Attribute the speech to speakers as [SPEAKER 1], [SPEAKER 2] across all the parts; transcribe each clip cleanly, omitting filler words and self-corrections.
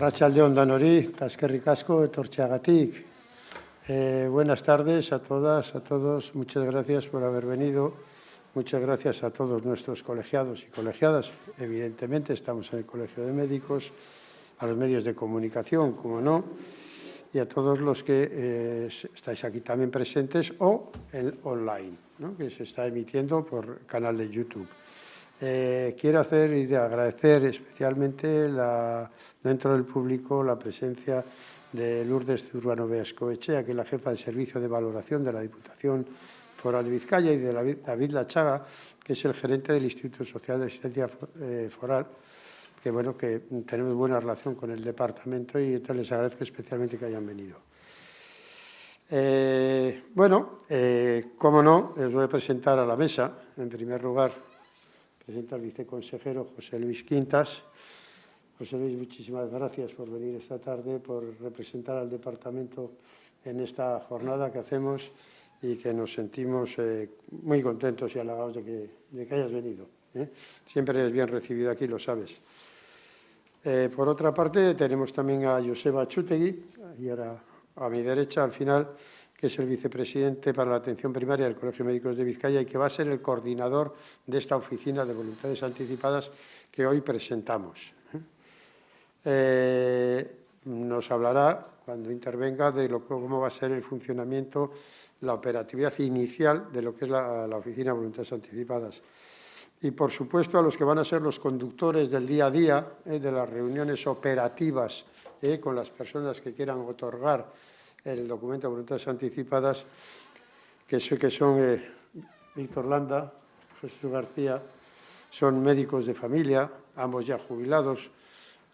[SPEAKER 1] Arratsaldeon danori, eskerrik asko etortzeagatik. Buenas tardes a todas, a todos. Muchas gracias por haber venido. Muchas gracias a todos nuestros colegiados y colegiadas. Evidentemente estamos en el Colegio de Médicos, a los medios de comunicación, como no, y a todos los que estáis aquí también presentes o en online, ¿no?, que se está emitiendo por canal de YouTube. Quiero hacer y agradecer especialmente dentro del público la presencia de Lourdes Zurbano Beascoechea, que es la jefa del Servicio de Valoración de la Diputación Foral de Vizcaya, y de David Lachaga, que es el gerente del Instituto Social de Asistencia Foral, que bueno, que tenemos buena relación con el departamento, y entonces les agradezco especialmente que hayan venido. Como no, les voy a presentar a la mesa. En primer lugar, presenta al viceconsejero José Luis Quintas. José Luis, muchísimas gracias por venir esta tarde, por representar al departamento en esta jornada que hacemos y que nos sentimos muy contentos y halagados de que hayas venido. Siempre eres bien recibido aquí, lo sabes. Por otra parte, tenemos también a Joseba Chutegui, y ahora a mi derecha, al final, que es el vicepresidente para la atención primaria del Colegio de Médicos de Vizcaya y que va a ser el coordinador de esta oficina de voluntades anticipadas que hoy presentamos. Nos hablará, cuando intervenga, de cómo va a ser el funcionamiento, la operatividad inicial de lo que es la oficina de voluntades anticipadas. Y, por supuesto, a los que van a ser los conductores del día a día, de las reuniones operativas con las personas que quieran otorgar el documento de voluntades anticipadas, que sé que son Víctor Landa, Jesús García, son médicos de familia, ambos ya jubilados,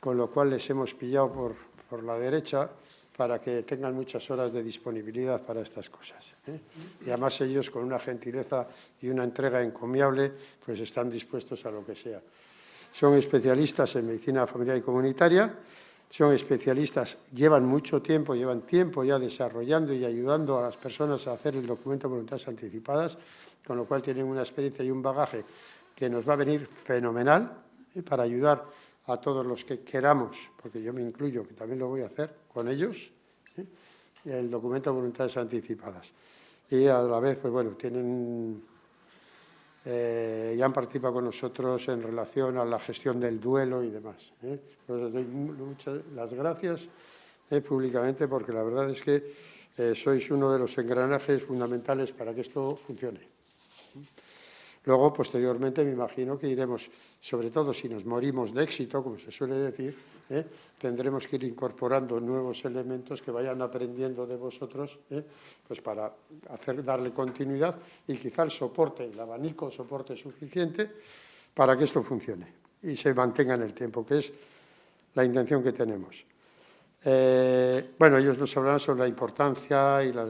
[SPEAKER 1] con lo cual les hemos pillado por la derecha para que tengan muchas horas de disponibilidad para estas cosas. Y además ellos, con una gentileza y una entrega encomiable, pues están dispuestos a lo que sea. Son especialistas en medicina familiar y comunitaria. Son especialistas, llevan tiempo ya desarrollando y ayudando a las personas a hacer el documento de voluntades anticipadas, con lo cual tienen una experiencia y un bagaje que nos va a venir fenomenal para ayudar a todos los que queramos, porque yo me incluyo, que también lo voy a hacer con ellos, el documento de voluntades anticipadas. Y a la vez, pues bueno, ya han participado con nosotros en relación a la gestión del duelo y demás. Les doy las gracias públicamente, porque la verdad es que sois uno de los engranajes fundamentales para que esto funcione. Luego, posteriormente, me imagino que iremos, sobre todo si nos morimos de éxito, como se suele decir, tendremos que ir incorporando nuevos elementos que vayan aprendiendo de vosotros, pues para darle continuidad y quizá el abanico soporte suficiente para que esto funcione y se mantenga en el tiempo, que es la intención que tenemos. Ellos nos hablarán sobre la importancia y las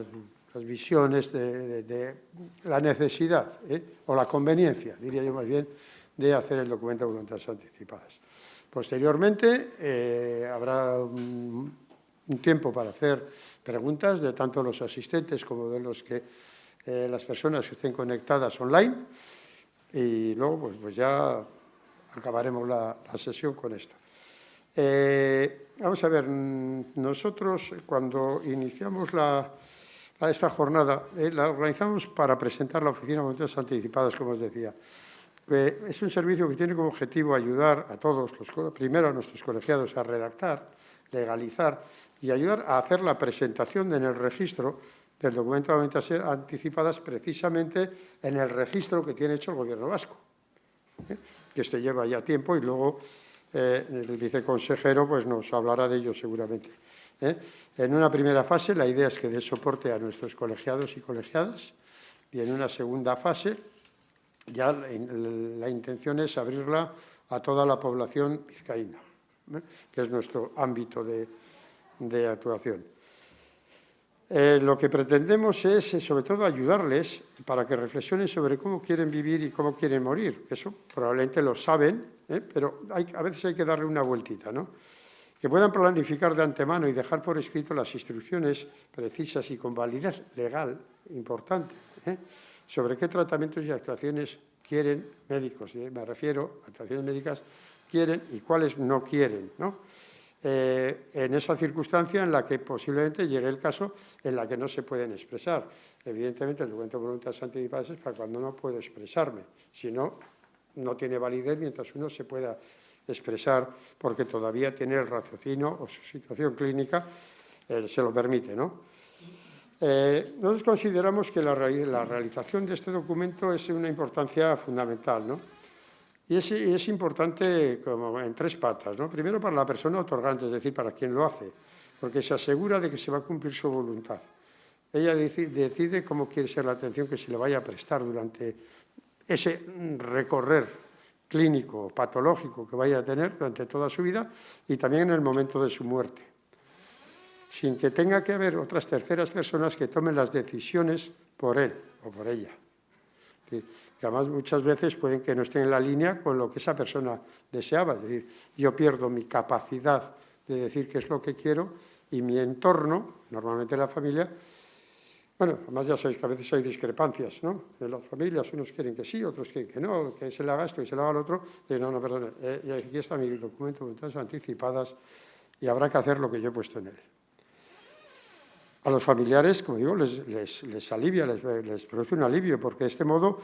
[SPEAKER 1] visiones de la necesidad o la conveniencia, diría yo más bien, de hacer el documento de voluntades anticipadas. Posteriormente habrá un tiempo para hacer preguntas de tanto los asistentes como de las personas que estén conectadas online, y luego pues ya acabaremos la sesión con esto. Vamos a ver, nosotros cuando iniciamos esta jornada, la organizamos para presentar la oficina de voluntades anticipadas, como os decía. Es un servicio que tiene como objetivo ayudar a todos, primero a nuestros colegiados, a redactar, legalizar y ayudar a hacer la presentación en el registro del documento de voluntades anticipadas, precisamente en el registro que tiene hecho el Gobierno vasco, que este lleva ya tiempo, y luego el viceconsejero pues nos hablará de ello seguramente. En una primera fase, la idea es que dé soporte a nuestros colegiados y colegiadas, y en una segunda fase ya la intención es abrirla a toda la población vizcaína, que es nuestro ámbito de actuación. Lo que pretendemos es, sobre todo, ayudarles para que reflexionen sobre cómo quieren vivir y cómo quieren morir. Eso probablemente lo saben, pero a veces hay que darle una vueltita, ¿no? Que puedan planificar de antemano y dejar por escrito las instrucciones precisas y con validez legal importante sobre qué tratamientos y actuaciones quieren médicos, me refiero a actuaciones médicas, quieren y cuáles no quieren, ¿no? en esa circunstancia en la que posiblemente llegue el caso en la que no se pueden expresar. Evidentemente, el documento de voluntades anticipadas es para cuando no puedo expresarme, si no, no tiene validez mientras uno se pueda expresar porque todavía tiene el raciocinio o su situación clínica se lo permite, ¿no? Nosotros consideramos que la realización de este documento es una importancia fundamental, ¿no? Y es importante como en tres patas, ¿no? Primero, para la persona otorgante, es decir, para quien lo hace, porque se asegura de que se va a cumplir su voluntad. Ella decide cómo quiere ser la atención que se le vaya a prestar durante ese recorrer clínico, patológico que vaya a tener durante toda su vida y también en el momento de su muerte, sin que tenga que haber otras terceras personas que tomen las decisiones por él o por ella. Que además muchas veces pueden que no estén en la línea con lo que esa persona deseaba. Es decir, yo pierdo mi capacidad de decir qué es lo que quiero y mi entorno, normalmente la familia, bueno, además ya sabéis que a veces hay discrepancias, ¿no? De las familias, unos quieren que sí, otros quieren que no, que se le haga esto y se le haga lo otro. Y no, perdón, aquí está mi documento de voluntades anticipadas y habrá que hacer lo que yo he puesto en él. A los familiares, como digo, les alivia, les produce un alivio, porque de este modo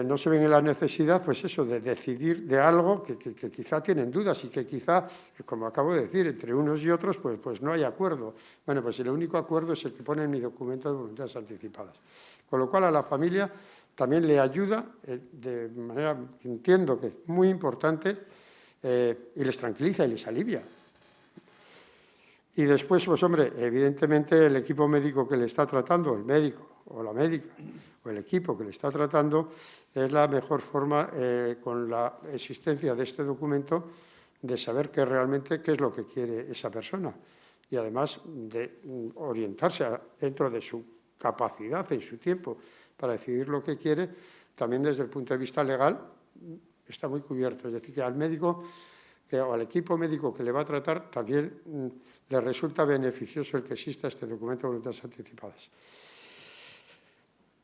[SPEAKER 1] no se ven en la necesidad, pues eso, de decidir de algo que quizá tienen dudas y que quizá, como acabo de decir, entre unos y otros, pues no hay acuerdo. Bueno, pues el único acuerdo es el que pone en mi documento de voluntades anticipadas. Con lo cual a la familia también le ayuda, de manera, entiendo que muy importante, y les tranquiliza y les alivia. Y después, pues hombre, evidentemente el equipo médico que le está tratando, el médico o la médica, o el equipo que le está tratando, es la mejor forma, con la existencia de este documento, de saber qué es lo que quiere esa persona. Y además de orientarse dentro de su capacidad y su tiempo para decidir lo que quiere, también desde el punto de vista legal está muy cubierto. Es decir, que al médico o al equipo médico que le va a tratar también le resulta beneficioso el que exista este documento de voluntades anticipadas.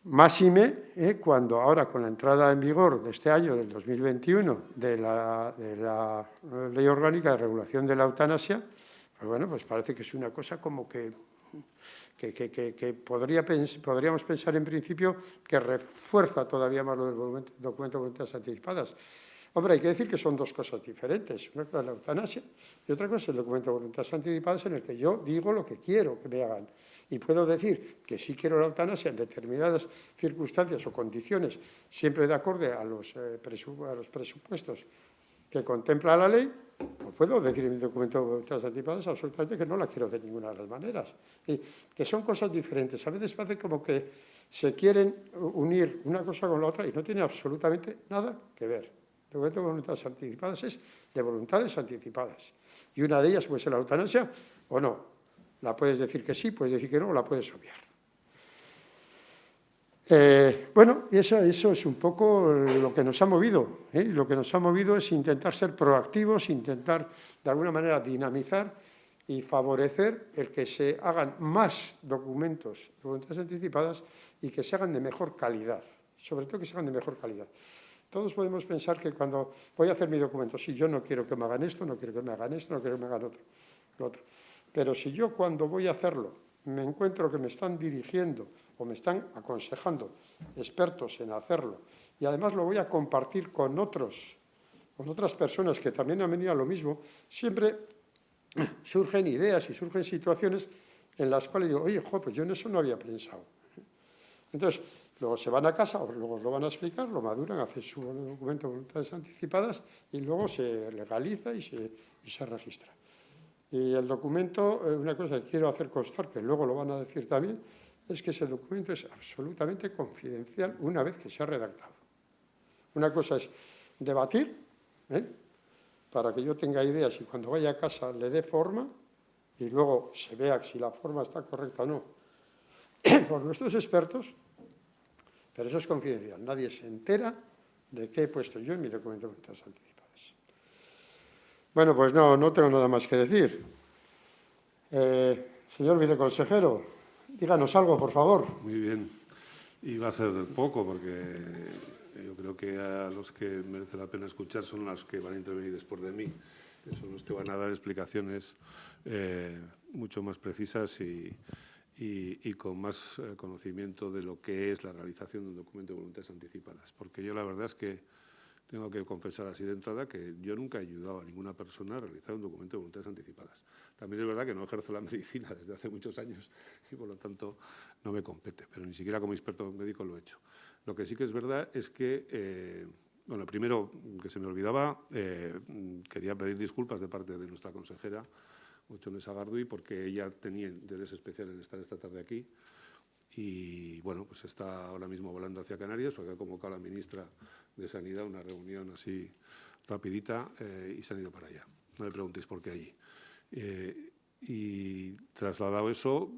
[SPEAKER 1] Máxime, cuando ahora con la entrada en vigor de este año, del 2021, de la Ley Orgánica de Regulación de la Eutanasia, pues bueno, pues parece que es una cosa como que podríamos pensar en principio que refuerza todavía más lo del documento de voluntades anticipadas. Hombre, hay que decir que son dos cosas diferentes. Una cosa es la eutanasia y otra cosa es el documento de voluntades anticipadas en el que yo digo lo que quiero que me hagan. Y puedo decir que sí quiero la eutanasia en determinadas circunstancias o condiciones, siempre de acorde a los presupuestos que contempla la ley, o puedo decir en mi documento de voluntades anticipadas absolutamente que no la quiero de ninguna de las maneras. Y que son cosas diferentes. A veces parece como que se quieren unir una cosa con la otra y no tiene absolutamente nada que ver. El documento de voluntades anticipadas es de voluntades anticipadas. Y una de ellas puede ser la eutanasia o no. La puedes decir que sí, puedes decir que no, o la puedes obviar. Bueno, eso es un poco lo que nos ha movido. Lo que nos ha movido es intentar ser proactivos, intentar de alguna manera dinamizar y favorecer el que se hagan más documentos de voluntades anticipadas y que se hagan de mejor calidad. Sobre todo que se hagan de mejor calidad. Todos podemos pensar que cuando voy a hacer mi documento, si yo no quiero que me hagan esto, no quiero que me hagan esto, no quiero que me hagan lo otro. Pero si yo cuando voy a hacerlo me encuentro que me están dirigiendo o me están aconsejando expertos en hacerlo y además lo voy a compartir con otras personas que también han venido a lo mismo, siempre surgen ideas y surgen situaciones en las cuales digo, oye, pues yo en eso no había pensado. Entonces, luego se van a casa, o luego lo van a explicar, lo maduran, hacen su documento de voluntades anticipadas y luego se legaliza y se registra. Y el documento, una cosa que quiero hacer constar, que luego lo van a decir también, es que ese documento es absolutamente confidencial una vez que se ha redactado. Una cosa es debatir, para que yo tenga ideas y cuando vaya a casa le dé forma y luego se vea si la forma está correcta o no por nuestros expertos, pero eso es confidencial. Nadie se entera de qué he puesto yo en mi documento de voluntades anticipadas. Bueno, pues no tengo nada más que decir. Señor viceconsejero, díganos algo, por favor.
[SPEAKER 2] Muy bien. Y va a ser poco, porque yo creo que a los que merece la pena escuchar son los que van a intervenir después de mí. Eso nos te van a dar explicaciones mucho más precisas y con más conocimiento de lo que es la realización de un documento de voluntades anticipadas. Porque yo la verdad es que tengo que confesar así de entrada que yo nunca he ayudado a ninguna persona a realizar un documento de voluntades anticipadas. También es verdad que no ejerzo la medicina desde hace muchos años y por lo tanto no me compete, pero ni siquiera como experto médico lo he hecho. Lo que sí que es verdad es que, bueno, primero que se me olvidaba, quería pedir disculpas de parte de nuestra consejera, Ochone Sagardui, porque ella tenía interés especial en estar esta tarde aquí. Y, bueno, pues está ahora mismo volando hacia Canarias, porque ha convocado a la ministra de Sanidad una reunión así rapidita y se han ido para allá. No me preguntéis por qué allí. Y trasladado eso,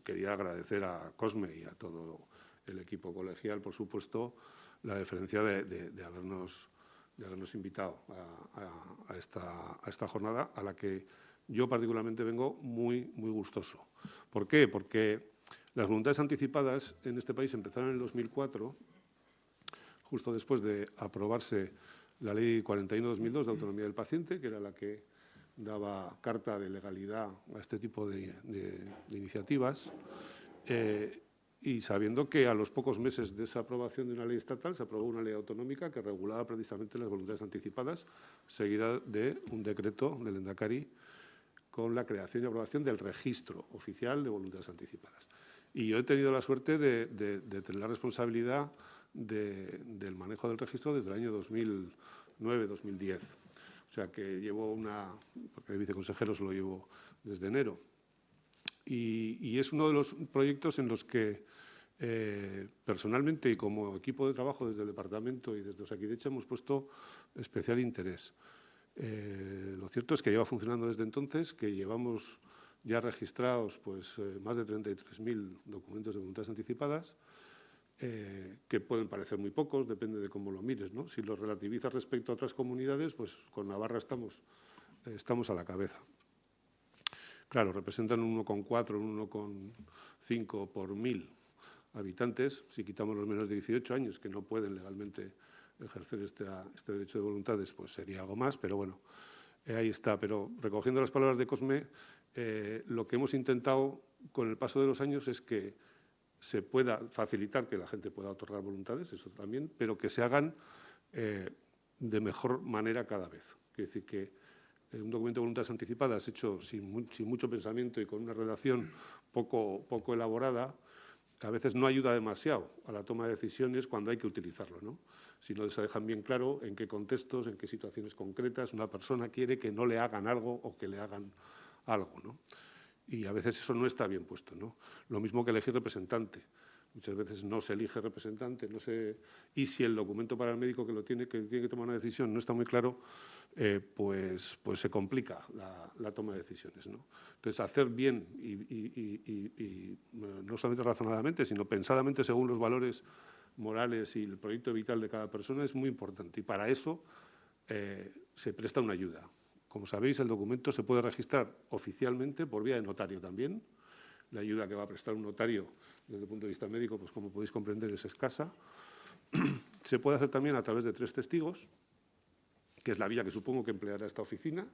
[SPEAKER 2] quería agradecer a Cosme y a todo el equipo colegial, por supuesto, la deferencia de habernos invitado a esta jornada, a la que yo particularmente vengo muy gustoso. ¿Por qué? Porque las voluntades anticipadas en este país empezaron en el 2004, justo después de aprobarse la Ley 41/2002 de Autonomía del Paciente, que era la que daba carta de legalidad a este tipo de iniciativas, y sabiendo que a los pocos meses de esa aprobación de una ley estatal se aprobó una ley autonómica que regulaba precisamente las voluntades anticipadas, seguida de un decreto del Lehendakari con la creación y aprobación del registro oficial de voluntades anticipadas. Y yo he tenido la suerte de tener la responsabilidad del manejo del registro desde el año 2009-2010. O sea que llevo porque el viceconsejero se lo llevo desde enero. Y es uno de los proyectos en los que personalmente y como equipo de trabajo desde el departamento y desde Osakidetza hemos puesto especial interés. Lo cierto es que lleva funcionando desde entonces, que llevamos ya registrados pues, más de 33.000 documentos de voluntades anticipadas, que pueden parecer muy pocos, depende de cómo lo mires, ¿no? Si lo relativizas respecto a otras comunidades, pues con Navarra estamos a la cabeza. Claro, representan un 1,4, un 1,5 por 1.000 habitantes. Si quitamos los menos de 18 años, que no pueden legalmente ejercer este derecho de voluntades, pues sería algo más, pero bueno, ahí está. Pero recogiendo las palabras de Cosme, lo que hemos intentado con el paso de los años es que se pueda facilitar que la gente pueda otorgar voluntades, eso también, pero que se hagan de mejor manera cada vez. Quiere decir que un documento de voluntades anticipadas hecho sin mucho pensamiento y con una redacción poco elaborada, a veces no ayuda demasiado a la toma de decisiones cuando hay que utilizarlo, ¿no? Si no se dejan bien claro en qué contextos, en qué situaciones concretas una persona quiere que no le hagan algo o que le hagan algo, ¿no? Y a veces eso no está bien puesto, ¿no? Lo mismo que elegir representante. Muchas veces no se elige representante, y si el documento para el médico que tiene que tomar una decisión no está muy claro, pues se complica la toma de decisiones, ¿no? Entonces, hacer bien y no solamente razonadamente, sino pensadamente según los valores morales y el proyecto vital de cada persona es muy importante. Y para eso se presta una ayuda. Como sabéis, el documento se puede registrar oficialmente por vía de notario también. La ayuda que va a prestar un notario desde el punto de vista médico, pues como podéis comprender, es escasa. Se puede hacer también a través de 3 testigos, que es la vía que supongo que empleará esta oficina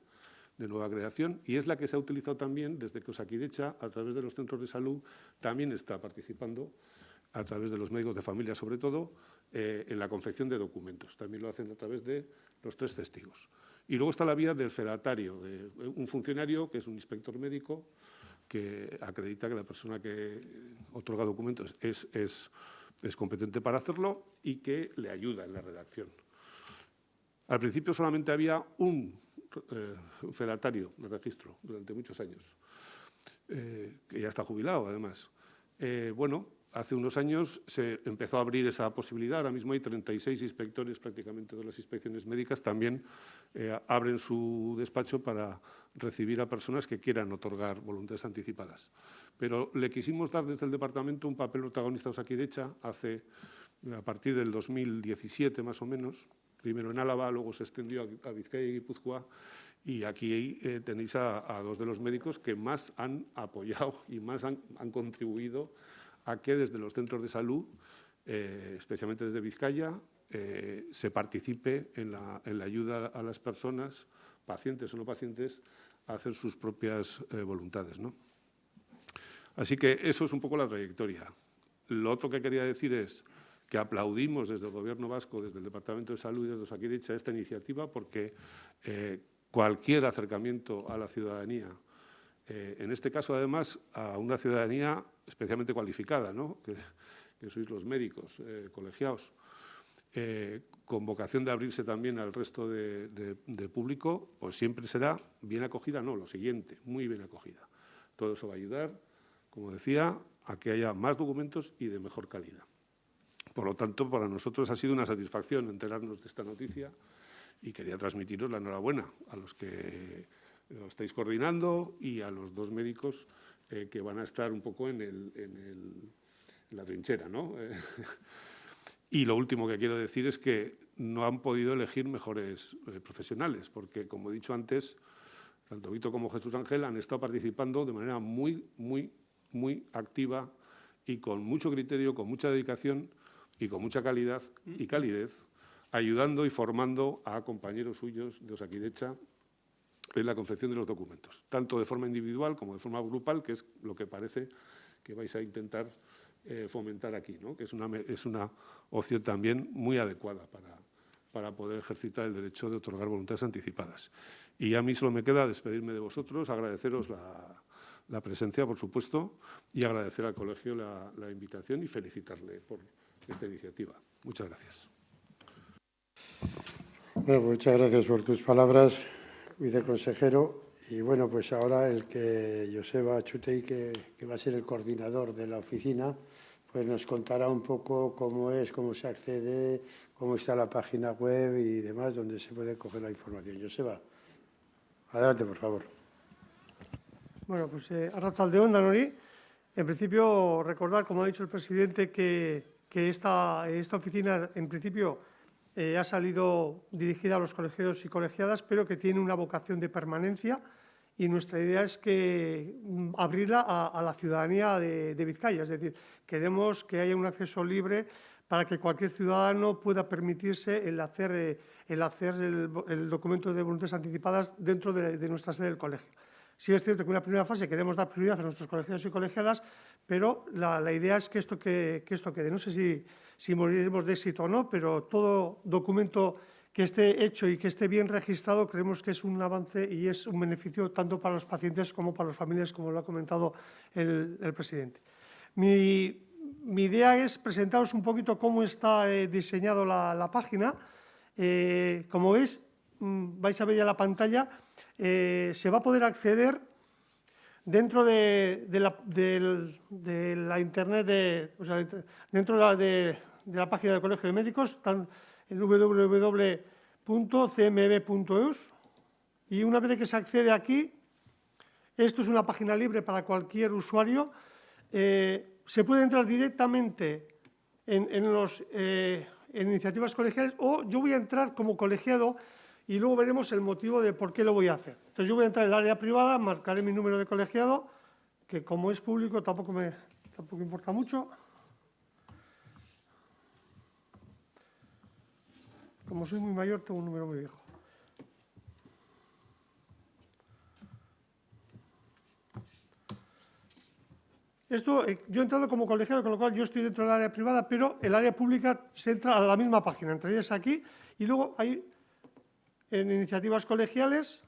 [SPEAKER 2] de nueva creación, y es la que se ha utilizado también desde que Osakidetza, a través de los centros de salud, también está participando, a través de los médicos de familia sobre todo, en la confección de documentos. También lo hacen a través de los 3 testigos. Y luego está la vía del fedatario, de un funcionario que es un inspector médico, que acredita que la persona que otorga documentos es competente para hacerlo y que le ayuda en la redacción. Al principio solamente había un fedatario de registro durante muchos años, que ya está jubilado además. Bueno, hace unos años se empezó a abrir esa posibilidad. Ahora mismo hay 36 inspectores, prácticamente todas las inspecciones médicas también abren su despacho para recibir a personas que quieran otorgar voluntades anticipadas. Pero le quisimos dar desde el departamento un papel protagonista a Osakidetza a partir del 2017 más o menos, primero en Álava, luego se extendió a Vizcaya y Guipúzcoa, y aquí tenéis a 2 de los médicos que más han apoyado y más han contribuido a que desde los centros de salud, especialmente desde Vizcaya, se participe en la ayuda a las personas pacientes o no pacientes, a hacer sus propias voluntades, ¿no? Así que eso es un poco la trayectoria. Lo otro que quería decir es que aplaudimos desde el Gobierno vasco, desde el Departamento de Salud y desde Osakidetza esta iniciativa, porque cualquier acercamiento a la ciudadanía, en este caso además a una ciudadanía especialmente cualificada, ¿no? que sois los médicos colegiados, con vocación de abrirse también al resto de público, pues siempre será bien acogida, no, lo siguiente, muy bien acogida. Todo eso va a ayudar, como decía, a que haya más documentos y de mejor calidad. Por lo tanto, para nosotros ha sido una satisfacción enterarnos de esta noticia y quería transmitiros la enhorabuena a los que lo estáis coordinando y a los dos médicos que van a estar un poco en la trinchera, ¿no? Y lo último que quiero decir es que no han podido elegir mejores profesionales, porque, como he dicho antes, tanto Vito como Jesús Ángel han estado participando de manera muy activa y con mucho criterio, con mucha dedicación y con mucha calidad y calidez, ayudando y formando a compañeros suyos de Osakidetza en la confección de los documentos, tanto de forma individual como de forma grupal, que es lo que parece que vais a intentar fomentar aquí, ¿no? Que es una opción también muy adecuada para poder ejercitar el derecho de otorgar voluntades anticipadas. Y a mí solo me queda despedirme de vosotros, agradeceros la presencia, por supuesto, y agradecer al colegio la invitación y felicitarle por esta iniciativa. Muchas gracias.
[SPEAKER 1] Bueno, muchas gracias por tus palabras, viceconsejero. Y bueno, pues ahora el que Joseba Chutey, que va a ser el coordinador de la oficina, pues nos contará un poco cómo es, cómo se accede, cómo está la página web y demás, donde se puede coger la información. Joseba, adelante, por favor.
[SPEAKER 3] Bueno, pues arratsaldeon danori. En principio, recordar, como ha dicho el presidente, que esta oficina, en principio, ha salido dirigida a los colegiados y colegiadas, pero que tiene una vocación de permanencia, y nuestra idea es que abrirla a la ciudadanía de Vizcaya. Es decir, queremos que haya un acceso libre para que cualquier ciudadano pueda permitirse el hacer el documento de voluntades anticipadas dentro de nuestra sede del colegio. Sí es cierto que en una primera fase queremos dar prioridad a nuestros colegiados y colegiadas, pero la idea es que esto quede. No sé si moriremos de éxito o no, pero todo documento que esté hecho y que esté bien registrado creemos que es un avance y es un beneficio tanto para los pacientes como para las familias, como lo ha comentado el presidente. Mi idea es presentaros un poquito cómo está diseñado la página. Como veis, vais a ver ya la pantalla, se va a poder acceder dentro de la internet, o sea, dentro de la página del Colegio de Médicos, en www.cmb.eus, y una vez que se accede aquí, esto es una página libre para cualquier usuario, se puede entrar directamente en iniciativas colegiales, o yo voy a entrar como colegiado y luego veremos el motivo de por qué lo voy a hacer. Entonces yo voy a entrar en el área privada, marcaré mi número de colegiado, que como es público tampoco importa mucho. Como soy muy mayor, tengo un número muy viejo. Esto, yo he entrado como colegiado, con lo cual yo estoy dentro del área privada, pero el área pública se entra a la misma página. Entrarías aquí y luego hay en iniciativas colegiales,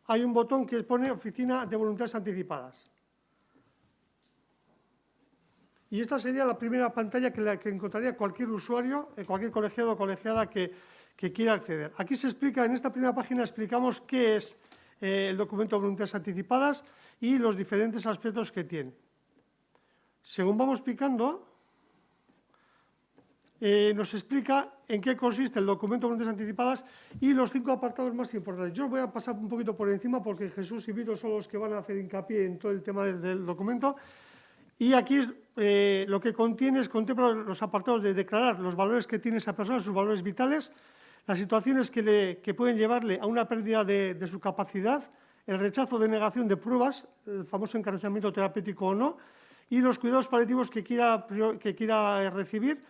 [SPEAKER 3] hay un botón que pone Oficina de Voluntades Anticipadas. Y esta sería la primera pantalla que encontraría cualquier usuario, cualquier colegiado o colegiada que quiera acceder. Aquí se explica, en esta primera página explicamos qué es el documento de voluntades anticipadas y los diferentes aspectos que tiene. Según vamos picando, nos explica en qué consiste el documento de voluntades anticipadas y los 5 apartados más importantes. Yo voy a pasar un poquito por encima porque Jesús y Vito son los que van a hacer hincapié en todo el tema del documento. Y aquí lo que contempla los apartados de declarar los valores que tiene esa persona, sus valores vitales, las situaciones que pueden llevarle a una pérdida de su capacidad, el rechazo de negación de pruebas, el famoso encarcelamiento terapéutico o no, y los cuidados paliativos que quiera recibir,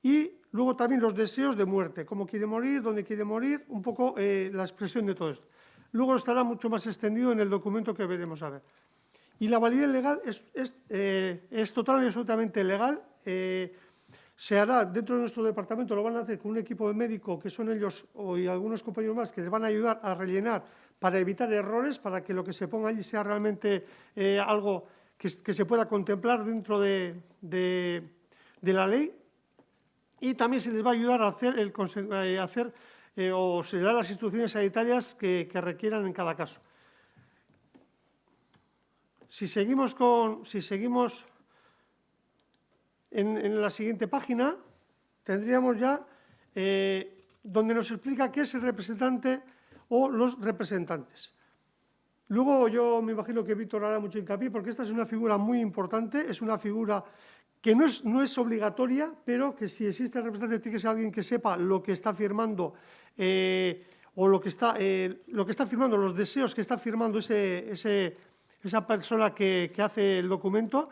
[SPEAKER 3] y Luego también los deseos de muerte, cómo quiere morir, dónde quiere morir, un poco la expresión de todo esto. Luego estará mucho más extendido en el documento que veremos a ver. Y la validez legal es total y absolutamente legal. Se hará dentro de nuestro departamento, lo van a hacer con un equipo de médico que son ellos y algunos compañeros más que les van a ayudar a rellenar para evitar errores, para que lo que se ponga allí sea realmente algo que se pueda contemplar dentro de la ley. Y también se les va a ayudar a hacer, o se les da las instrucciones sanitarias que requieran en cada caso. Si seguimos en la siguiente página, tendríamos ya donde nos explica qué es el representante o los representantes. Luego yo me imagino que Víctor hará mucho hincapié porque esta es una figura muy importante, es una figura que no es obligatoria, pero que si existe el representante tiene que ser alguien que sepa lo que está firmando o lo que está firmando, los deseos que está firmando esa persona que hace el documento,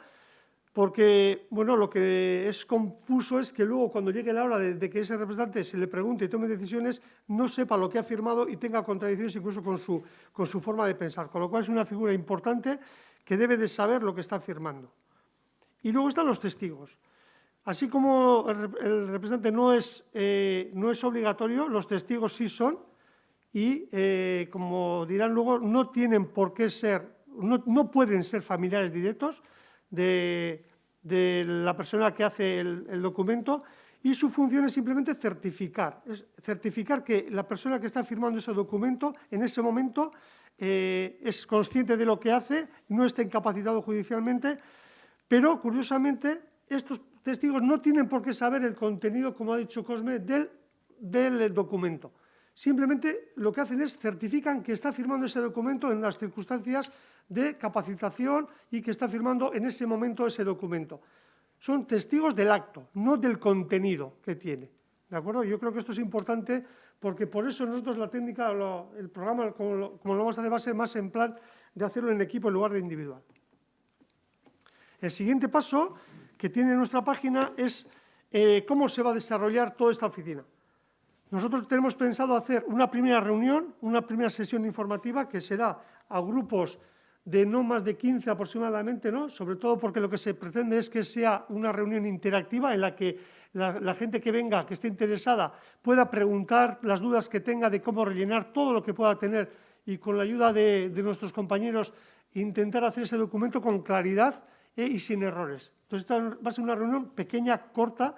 [SPEAKER 3] porque bueno, lo que es confuso es que luego cuando llegue la hora de que ese representante se le pregunte y tome decisiones, no sepa lo que ha firmado y tenga contradicciones incluso con su forma de pensar, con lo cual es una figura importante que debe de saber lo que está firmando. Y luego están los testigos. Así como el representante no es obligatorio, los testigos sí son y, como dirán luego, no tienen por qué ser, no pueden ser familiares directos de la persona que hace el documento y su función es simplemente certificar. Es certificar que la persona que está firmando ese documento en ese momento es consciente de lo que hace, no está incapacitado judicialmente. Pero, curiosamente, estos testigos no tienen por qué saber el contenido, como ha dicho Cosme, del documento. Simplemente lo que hacen es certifican que está firmando ese documento en las circunstancias de capacitación y que está firmando en ese momento ese documento. Son testigos del acto, no del contenido que tiene. ¿De acuerdo? Yo creo que esto es importante porque por eso nosotros la técnica, el programa, como lo vamos a hacer, va a ser más en plan de hacerlo en equipo en lugar de individual. El siguiente paso que tiene nuestra página es cómo se va a desarrollar toda esta oficina. Nosotros tenemos pensado hacer una primera reunión, una primera sesión informativa que será a grupos de no más de 15 aproximadamente, ¿no? Sobre todo porque lo que se pretende es que sea una reunión interactiva en la que la gente que venga, que esté interesada, pueda preguntar las dudas que tenga de cómo rellenar todo lo que pueda tener y con la ayuda de nuestros compañeros intentar hacer ese documento con claridad y sin errores. Entonces, esta va a ser una reunión pequeña, corta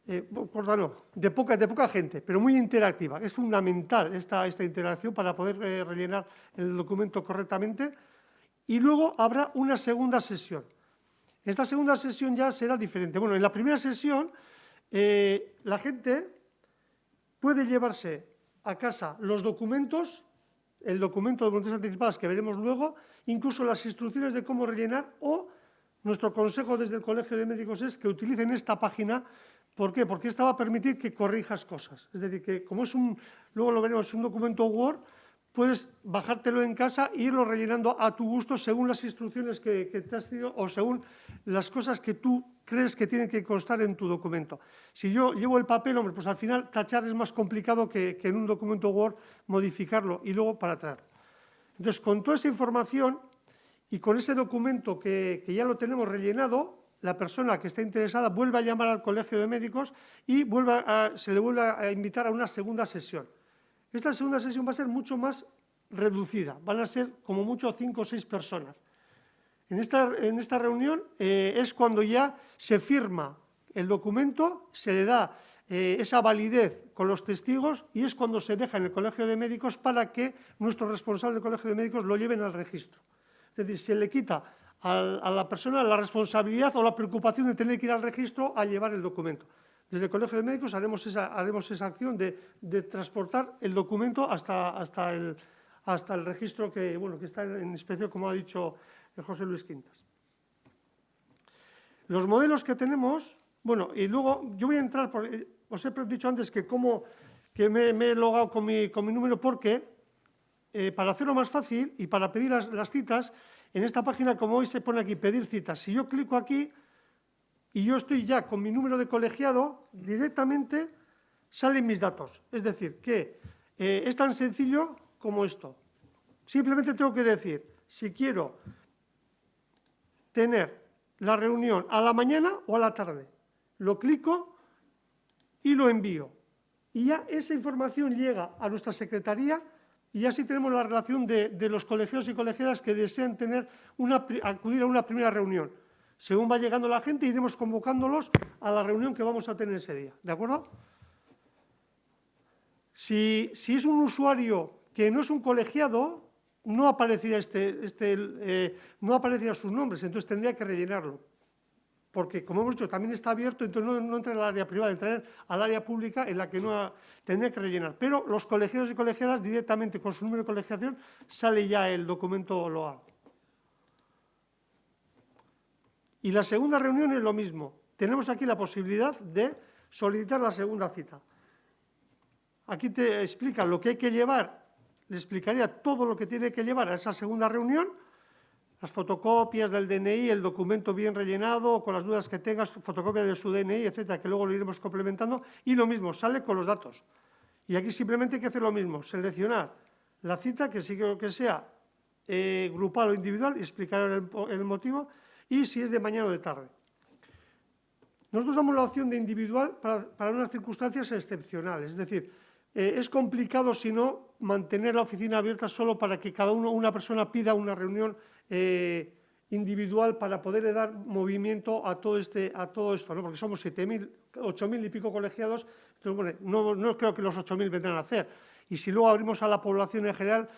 [SPEAKER 3] no, de poca gente, pero muy interactiva. Es fundamental esta interacción para poder rellenar el documento correctamente. Y luego habrá una segunda sesión. Esta segunda sesión ya será diferente. Bueno, en la primera sesión la gente puede llevarse a casa los documentos, el documento de voluntades anticipadas que veremos luego, incluso las instrucciones de cómo rellenar o nuestro consejo desde el Colegio de Médicos es que utilicen esta página. ¿Por qué? Porque esta va a permitir que corrijas cosas. Es decir, que como luego lo veremos, un documento Word, puedes bajártelo en casa e irlo rellenando a tu gusto según las instrucciones que te has dado o según las cosas que tú crees que tienen que constar en tu documento. Si yo llevo el papel, hombre, pues al final tachar es más complicado que en un documento Word modificarlo y luego para traerlo. Entonces, con toda esa información y con ese documento que ya lo tenemos rellenado, la persona que está interesada vuelve a llamar al Colegio de Médicos y se le vuelve a invitar a una segunda sesión. Esta segunda sesión va a ser mucho más reducida, van a ser como mucho 5 o 6 personas. En esta reunión es cuando ya se firma el documento, se le da esa validez con los testigos y es cuando se deja en el Colegio de Médicos para que nuestros responsables del Colegio de Médicos lo lleven al registro. Es decir, se le quita a la persona la responsabilidad o la preocupación de tener que ir al registro a llevar el documento. Desde el Colegio de Médicos haremos esa acción de transportar el documento hasta el registro que está en inspección, como ha dicho José Luis Quintas. Los modelos que tenemos, bueno, y luego yo voy a entrar, os he dicho antes que me he logado con mi número porque para hacerlo más fácil y para pedir las citas, en esta página, como hoy se pone aquí, pedir citas, si yo clico aquí, y yo estoy ya con mi número de colegiado, directamente salen mis datos. Es decir, que es tan sencillo como esto. Simplemente tengo que decir, si quiero tener la reunión a la mañana o a la tarde, lo clico y lo envío. Y ya esa información llega a nuestra secretaría y así tenemos la relación de los colegiados y colegiadas que desean acudir a una primera reunión. Según va llegando la gente, iremos convocándolos a la reunión que vamos a tener ese día. ¿De acuerdo? Si es un usuario que no es un colegiado, no aparecía no aparecían sus nombres, entonces tendría que rellenarlo. Porque, como hemos dicho, también está abierto, entonces no entra en el área privada, entra al área pública en la que no tendría que rellenar. Pero los colegiados y colegiadas, directamente con su número de colegiación, sale ya el documento loado. Y la segunda reunión es lo mismo. Tenemos aquí la posibilidad de solicitar la segunda cita. Aquí te explica lo que hay que llevar, le explicaría todo lo que tiene que llevar a esa segunda reunión, las fotocopias del DNI, el documento bien rellenado, con las dudas que tengas, fotocopia de su DNI, etcétera, que luego lo iremos complementando, y lo mismo, sale con los datos. Y aquí simplemente hay que hacer lo mismo, seleccionar la cita, que sí que sea grupal o individual, y explicar el motivo, y si es de mañana o de tarde. Nosotros damos la opción de individual para unas circunstancias excepcionales, es decir, es complicado, si no, mantener la oficina abierta solo para que una persona pida una reunión individual para poderle dar movimiento a todo esto, ¿no? Porque somos 7.000, 8.000 y pico colegiados, entonces, bueno, no creo que los 8.000 vendrán a hacer. Y si luego abrimos a la población en general,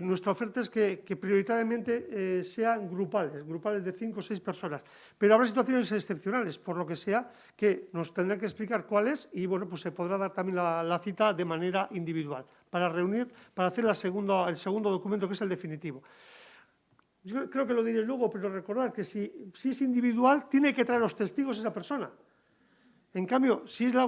[SPEAKER 3] nuestra oferta es que prioritariamente sean grupales de 5 o 6 personas. Pero habrá situaciones excepcionales, por lo que sea, que nos tendrán que explicar cuáles y, bueno, pues se podrá dar también la cita de manera individual para hacer el segundo documento, que es el definitivo. Yo creo que lo diré luego, pero recordad que si es individual, tiene que traer los testigos esa persona. En cambio, si es la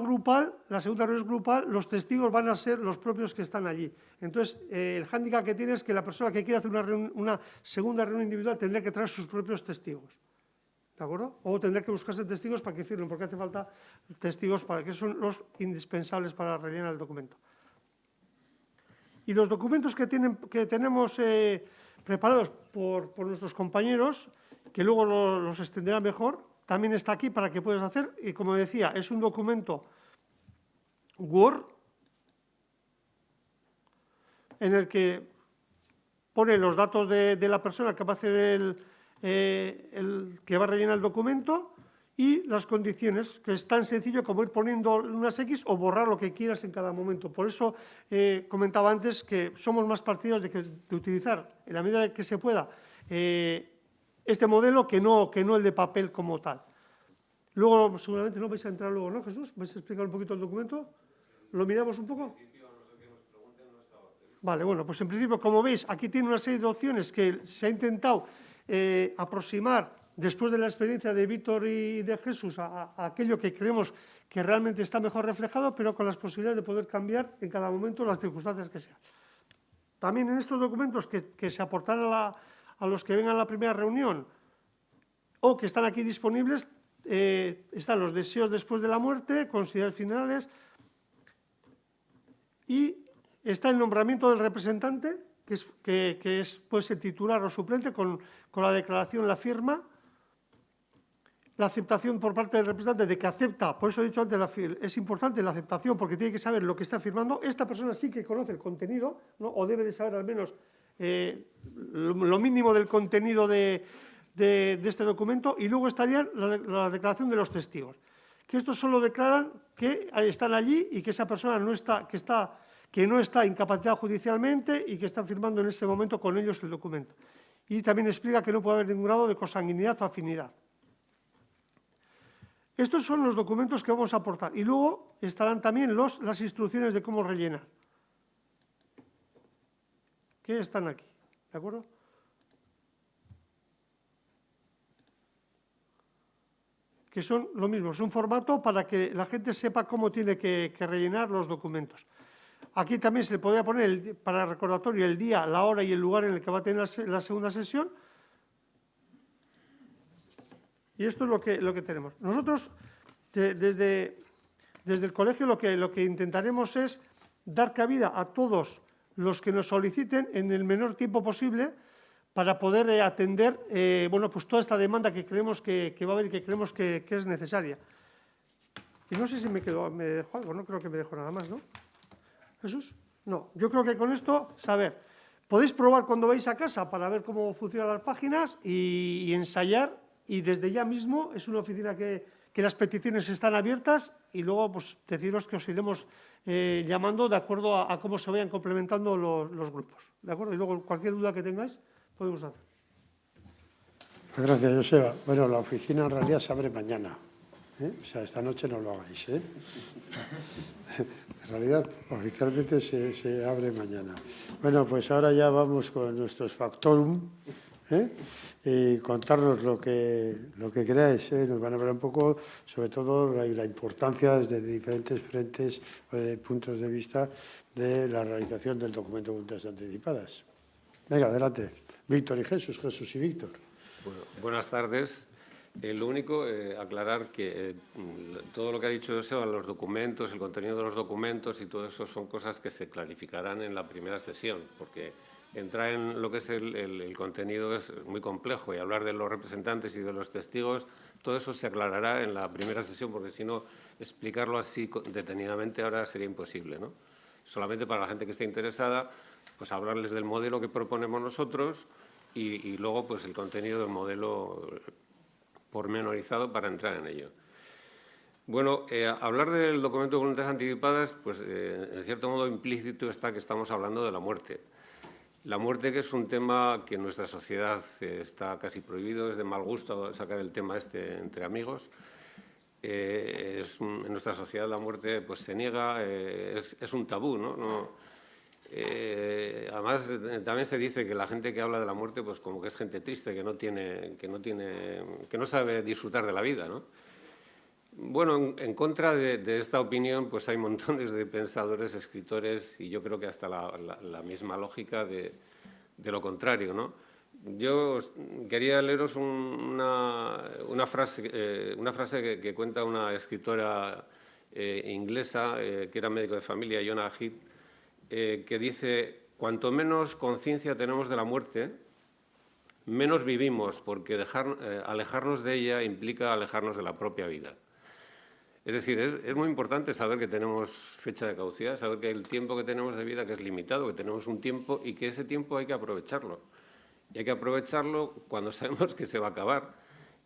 [SPEAKER 3] segunda reunión es grupal, los testigos van a ser los propios que están allí. Entonces, el hándicap que tiene es que la persona que quiere hacer una segunda reunión individual tendrá que traer sus propios testigos. ¿De acuerdo? O tendrá que buscarse testigos para que firmen, porque hace falta testigos que son los indispensables para rellenar el documento. Y los documentos que tenemos preparados por nuestros compañeros, que luego los extenderán mejor, también está aquí para que puedas hacer, y como decía, es un documento Word en el que pone los datos de la persona que va a hacer que va a rellenar el documento y las condiciones, que es tan sencillo como ir poniendo unas X o borrar lo que quieras en cada momento. Por eso comentaba antes que somos más partidarios de utilizar, en la medida que se pueda, este modelo que no el de papel como tal. Luego, seguramente no vais a entrar luego, ¿no, Jesús? ¿Vais a explicar un poquito el documento? ¿Lo miramos un poco? Vale, bueno, pues en principio, como veis, aquí tiene una serie de opciones que se ha intentado aproximar, después de la experiencia de Víctor y de Jesús, a aquello que creemos que realmente está mejor reflejado, pero con las posibilidades de poder cambiar en cada momento las circunstancias que sean. También en estos documentos que se aportarán a los que vengan a la primera reunión o que están aquí disponibles, están los deseos después de la muerte, consideraciones finales, y está el nombramiento del representante, puede ser titular o suplente, con la declaración, la firma, la aceptación por parte del representante de que acepta, por eso he dicho antes, es importante la aceptación porque tiene que saber lo que está firmando. Esta persona sí que conoce el contenido, ¿no? O debe de saber al menos lo mínimo del contenido de este documento, y luego estaría la declaración de los testigos, que estos solo declaran que están allí y que esa persona que no está incapacitada judicialmente y que está firmando en ese momento con ellos el documento. Y también explica que no puede haber ningún grado de consanguinidad o afinidad. Estos son los documentos que vamos a aportar y luego estarán también las instrucciones de cómo rellenar, que están aquí, ¿de acuerdo? Que son lo mismo, es un formato para que la gente sepa cómo tiene que rellenar los documentos. Aquí también se le podría poner para recordatorio el día, la hora y el lugar en el que va a tener la segunda sesión. Y esto es lo que tenemos. Nosotros, desde el colegio, lo que intentaremos es dar cabida a todos los que nos soliciten en el menor tiempo posible para poder atender bueno, pues toda esta demanda que creemos que va a haber y que creemos que es necesaria. Y no sé si me dejó algo, no creo que me dejó nada más, ¿no? ¿Jesús? No, yo creo que con esto, saber, podéis probar cuando vais a casa para ver cómo funcionan las páginas y ensayar, y desde ya mismo es una oficina que las peticiones están abiertas y luego pues deciros que os iremos llamando de acuerdo a cómo se vayan complementando los grupos, ¿de acuerdo? Y luego cualquier duda que tengáis podemos hacer.
[SPEAKER 1] Gracias, Joseba. Bueno, la oficina en realidad se abre mañana. O sea, esta noche no lo hagáis. En realidad, oficialmente se abre mañana. Bueno, pues ahora ya vamos con nuestros factorum y contarnos lo que queráis. Nos van a hablar un poco, sobre todo, la importancia desde diferentes frentes, puntos de vista de la realización del documento de voluntades anticipadas. Venga, adelante. Víctor y Jesús, Jesús y Víctor.
[SPEAKER 4] Bueno, buenas tardes. Lo único, aclarar que todo lo que ha dicho Joseba, los documentos, el contenido de los documentos y todo eso son cosas que se clarificarán en la primera sesión, porque entrar en lo que es el contenido es muy complejo y hablar de los representantes y de los testigos, todo eso se aclarará en la primera sesión, porque si no, explicarlo así detenidamente ahora sería imposible, ¿no? Solamente para la gente que esté interesada, pues hablarles del modelo que proponemos nosotros y luego pues el contenido del modelo pormenorizado para entrar en ello. Bueno, hablar del documento de voluntades anticipadas, pues en cierto modo implícito está que estamos hablando de la muerte. La muerte, que es un tema que en nuestra sociedad está casi prohibido, es de mal gusto sacar el tema este entre amigos. En nuestra sociedad la muerte pues se niega, es un tabú, ¿no? Además, también se dice que la gente que habla de la muerte, pues como que es gente triste, que no sabe disfrutar de la vida, ¿no? Bueno, en contra de esta opinión, pues hay montones de pensadores, escritores, y yo creo que hasta la misma lógica de lo contrario, ¿no? Yo quería leeros una frase que cuenta una escritora inglesa, que era médico de familia, Jonah Heath, que dice: cuanto menos conciencia tenemos de la muerte, menos vivimos, porque alejarnos de ella implica alejarnos de la propia vida. Es decir, es muy importante saber que tenemos fecha de caducidad, saber que el tiempo que tenemos de vida que es limitado, que tenemos un tiempo y que ese tiempo hay que aprovecharlo. Y hay que aprovecharlo cuando sabemos que se va a acabar.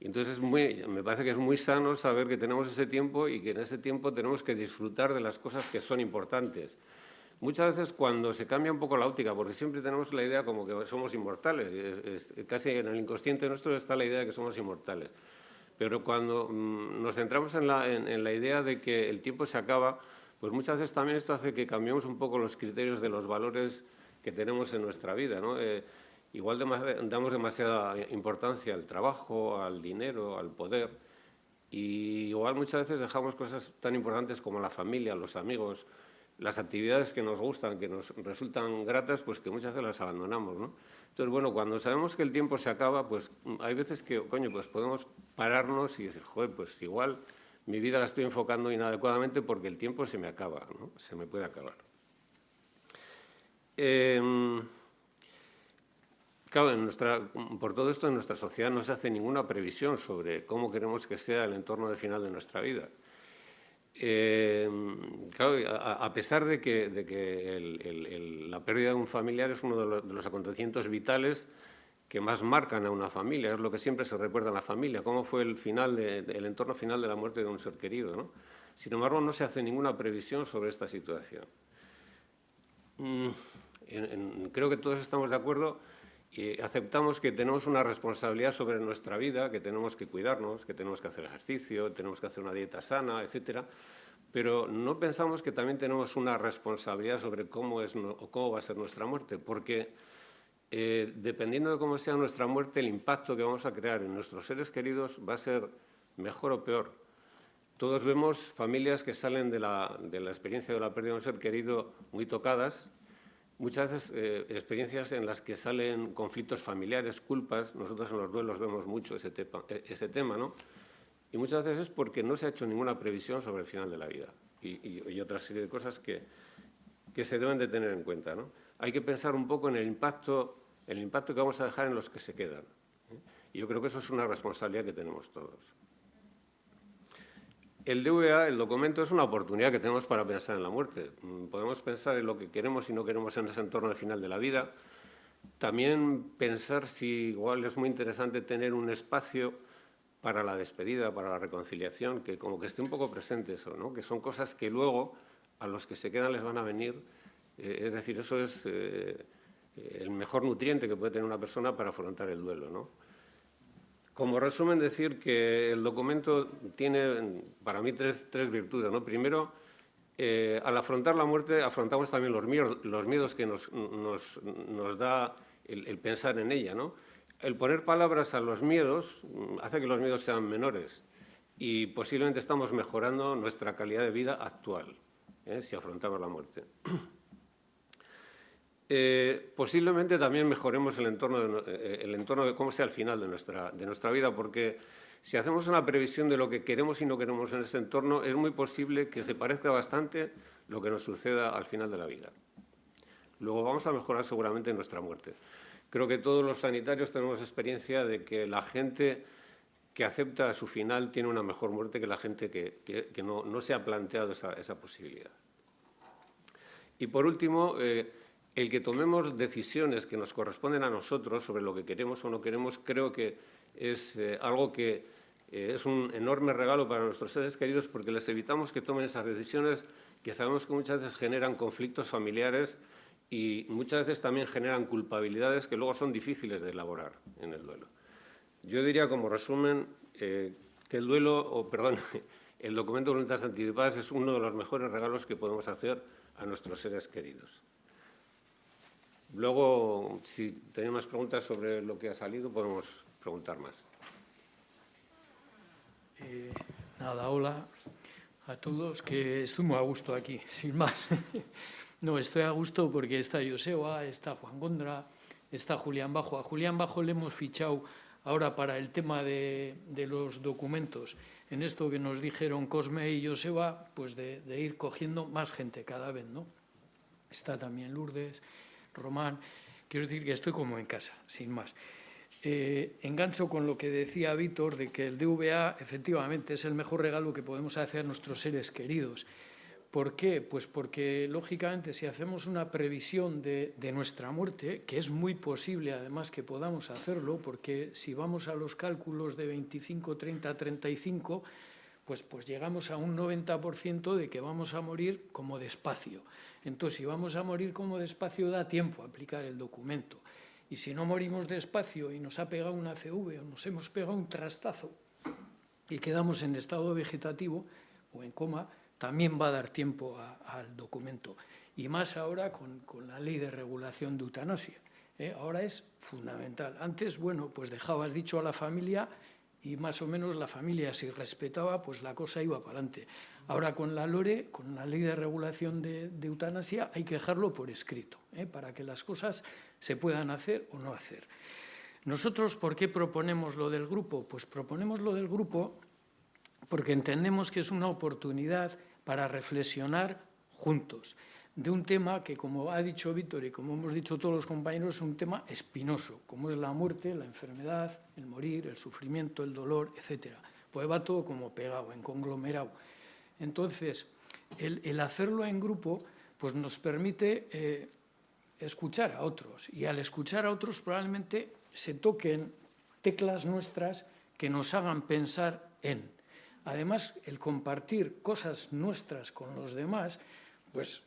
[SPEAKER 4] Y entonces me parece que es muy sano saber que tenemos ese tiempo y que en ese tiempo tenemos que disfrutar de las cosas que son importantes. Muchas veces cuando se cambia un poco la óptica, porque siempre tenemos la idea como que somos inmortales, casi en el inconsciente nuestro está la idea de que somos inmortales. Pero cuando nos centramos en la idea de que el tiempo se acaba, pues muchas veces también esto hace que cambiemos un poco los criterios de los valores que tenemos en nuestra vida, ¿no? Igual damos demasiada importancia al trabajo, al dinero, al poder, y igual muchas veces dejamos cosas tan importantes como la familia, los amigos, las actividades que nos gustan, que nos resultan gratas, pues que muchas veces las abandonamos, ¿no? Entonces, bueno, cuando sabemos que el tiempo se acaba, pues hay veces que, pues podemos pararnos y decir, joder, pues igual mi vida la estoy enfocando inadecuadamente porque el tiempo se me acaba, ¿no? Se me puede acabar. Claro, por todo esto en nuestra sociedad no se hace ninguna previsión sobre cómo queremos que sea el entorno del final de nuestra vida. Claro, a pesar de que la pérdida de un familiar es uno de los acontecimientos vitales que más marcan a una familia, es lo que siempre se recuerda en la familia, cómo fue el entorno final de la muerte de un ser querido, ¿no? Sin embargo, no se hace ninguna previsión sobre esta situación. Creo que todos estamos de acuerdo y aceptamos que tenemos una responsabilidad sobre nuestra vida, que tenemos que cuidarnos, que tenemos que hacer ejercicio, tenemos que hacer una dieta sana, etcétera, pero no pensamos que también tenemos una responsabilidad sobre cómo va a ser nuestra muerte, porque dependiendo de cómo sea nuestra muerte, el impacto que vamos a crear en nuestros seres queridos va a ser mejor o peor. Todos vemos familias que salen de la experiencia de la pérdida de un ser querido muy tocadas, muchas veces experiencias en las que salen conflictos familiares, culpas. Nosotros en los duelos vemos mucho ese tema, ¿no? Y muchas veces es porque no se ha hecho ninguna previsión sobre el final de la vida y otra serie de cosas que se deben de tener en cuenta, ¿no? Hay que pensar un poco en el impacto que vamos a dejar en los que se quedan. Y yo creo que eso es una responsabilidad que tenemos todos. El DVA, el documento, es una oportunidad que tenemos para pensar en la muerte. Podemos pensar en lo que queremos y no queremos en ese entorno de final de la vida. También pensar si igual es muy interesante tener un espacio para la despedida, para la reconciliación, que como que esté un poco presente eso, ¿no? Que son cosas que luego a los que se quedan les van a venir. Es decir, eso es el mejor nutriente que puede tener una persona para afrontar el duelo, ¿no? Como resumen, decir que el documento tiene, para mí, tres virtudes, ¿no? Primero, al afrontar la muerte, afrontamos también los miedos que nos da el pensar en ella, ¿no? El poner palabras a los miedos hace que los miedos sean menores y posiblemente estamos mejorando nuestra calidad de vida actual, si afrontamos la muerte. Posiblemente también mejoremos el entorno de cómo sea el final de nuestra vida, porque si hacemos una previsión de lo que queremos y no queremos en ese entorno, es muy posible que se parezca bastante lo que nos suceda al final de la vida. Luego vamos a mejorar seguramente nuestra muerte. Creo que todos los sanitarios tenemos experiencia de que la gente que acepta su final tiene una mejor muerte que la gente que no se ha planteado esa posibilidad. Y por último, el que tomemos decisiones que nos corresponden a nosotros sobre lo que queremos o no queremos, creo que es algo que es un enorme regalo para nuestros seres queridos, porque les evitamos que tomen esas decisiones que sabemos que muchas veces generan conflictos familiares y muchas veces también generan culpabilidades que luego son difíciles de elaborar en el duelo. Yo diría como resumen que el documento de voluntades anticipadas es uno de los mejores regalos que podemos hacer a nuestros seres queridos. Luego, si tenéis más preguntas sobre lo que ha salido, podemos preguntar más.
[SPEAKER 5] Nada, hola a todos, que estoy muy a gusto aquí, sin más. No, estoy a gusto porque está Joseba, está Juan Gondra, está Julián Bajo. A Julián Bajo le hemos fichado ahora para el tema de los documentos. En esto que nos dijeron Cosme y Joseba, pues de ir cogiendo más gente cada vez, ¿no? Está también Lourdes, Román. Quiero decir que estoy como en casa, sin más. Engancho con lo que decía Víctor de que el DVA efectivamente es el mejor regalo que podemos hacer a nuestros seres queridos. ¿Por qué? Pues porque, lógicamente, si hacemos una previsión de nuestra muerte, que es muy posible, además, que podamos hacerlo, porque si vamos a los cálculos de 25, 30, 35, pues llegamos a un 90% de que vamos a morir como despacio. Entonces, si vamos a morir como despacio, da tiempo a aplicar el documento. Y si no morimos despacio y nos ha pegado una CV o nos hemos pegado un trastazo y quedamos en estado vegetativo o en coma, también va a dar tiempo al documento. Y más ahora con la ley de regulación de eutanasia. Ahora es fundamental. Antes, bueno, pues dejabas dicho a la familia y más o menos la familia, si respetaba, pues la cosa iba para adelante. Ahora con la LORE, con la ley de regulación de eutanasia, hay que dejarlo por escrito, para que las cosas se puedan hacer o no hacer. Nosotros, ¿por qué proponemos lo del grupo? Pues proponemos lo del grupo porque entendemos que es una oportunidad para reflexionar juntos de un tema que, como ha dicho Víctor y como hemos dicho todos los compañeros, es un tema espinoso, como es la muerte, la enfermedad, el morir, el sufrimiento, el dolor, etc. Pues va todo como pegado, en conglomerado. Entonces, el hacerlo en grupo pues nos permite escuchar a otros, y al escuchar a otros probablemente se toquen teclas nuestras que nos hagan pensar en. Además, el compartir cosas nuestras con los demás, pues,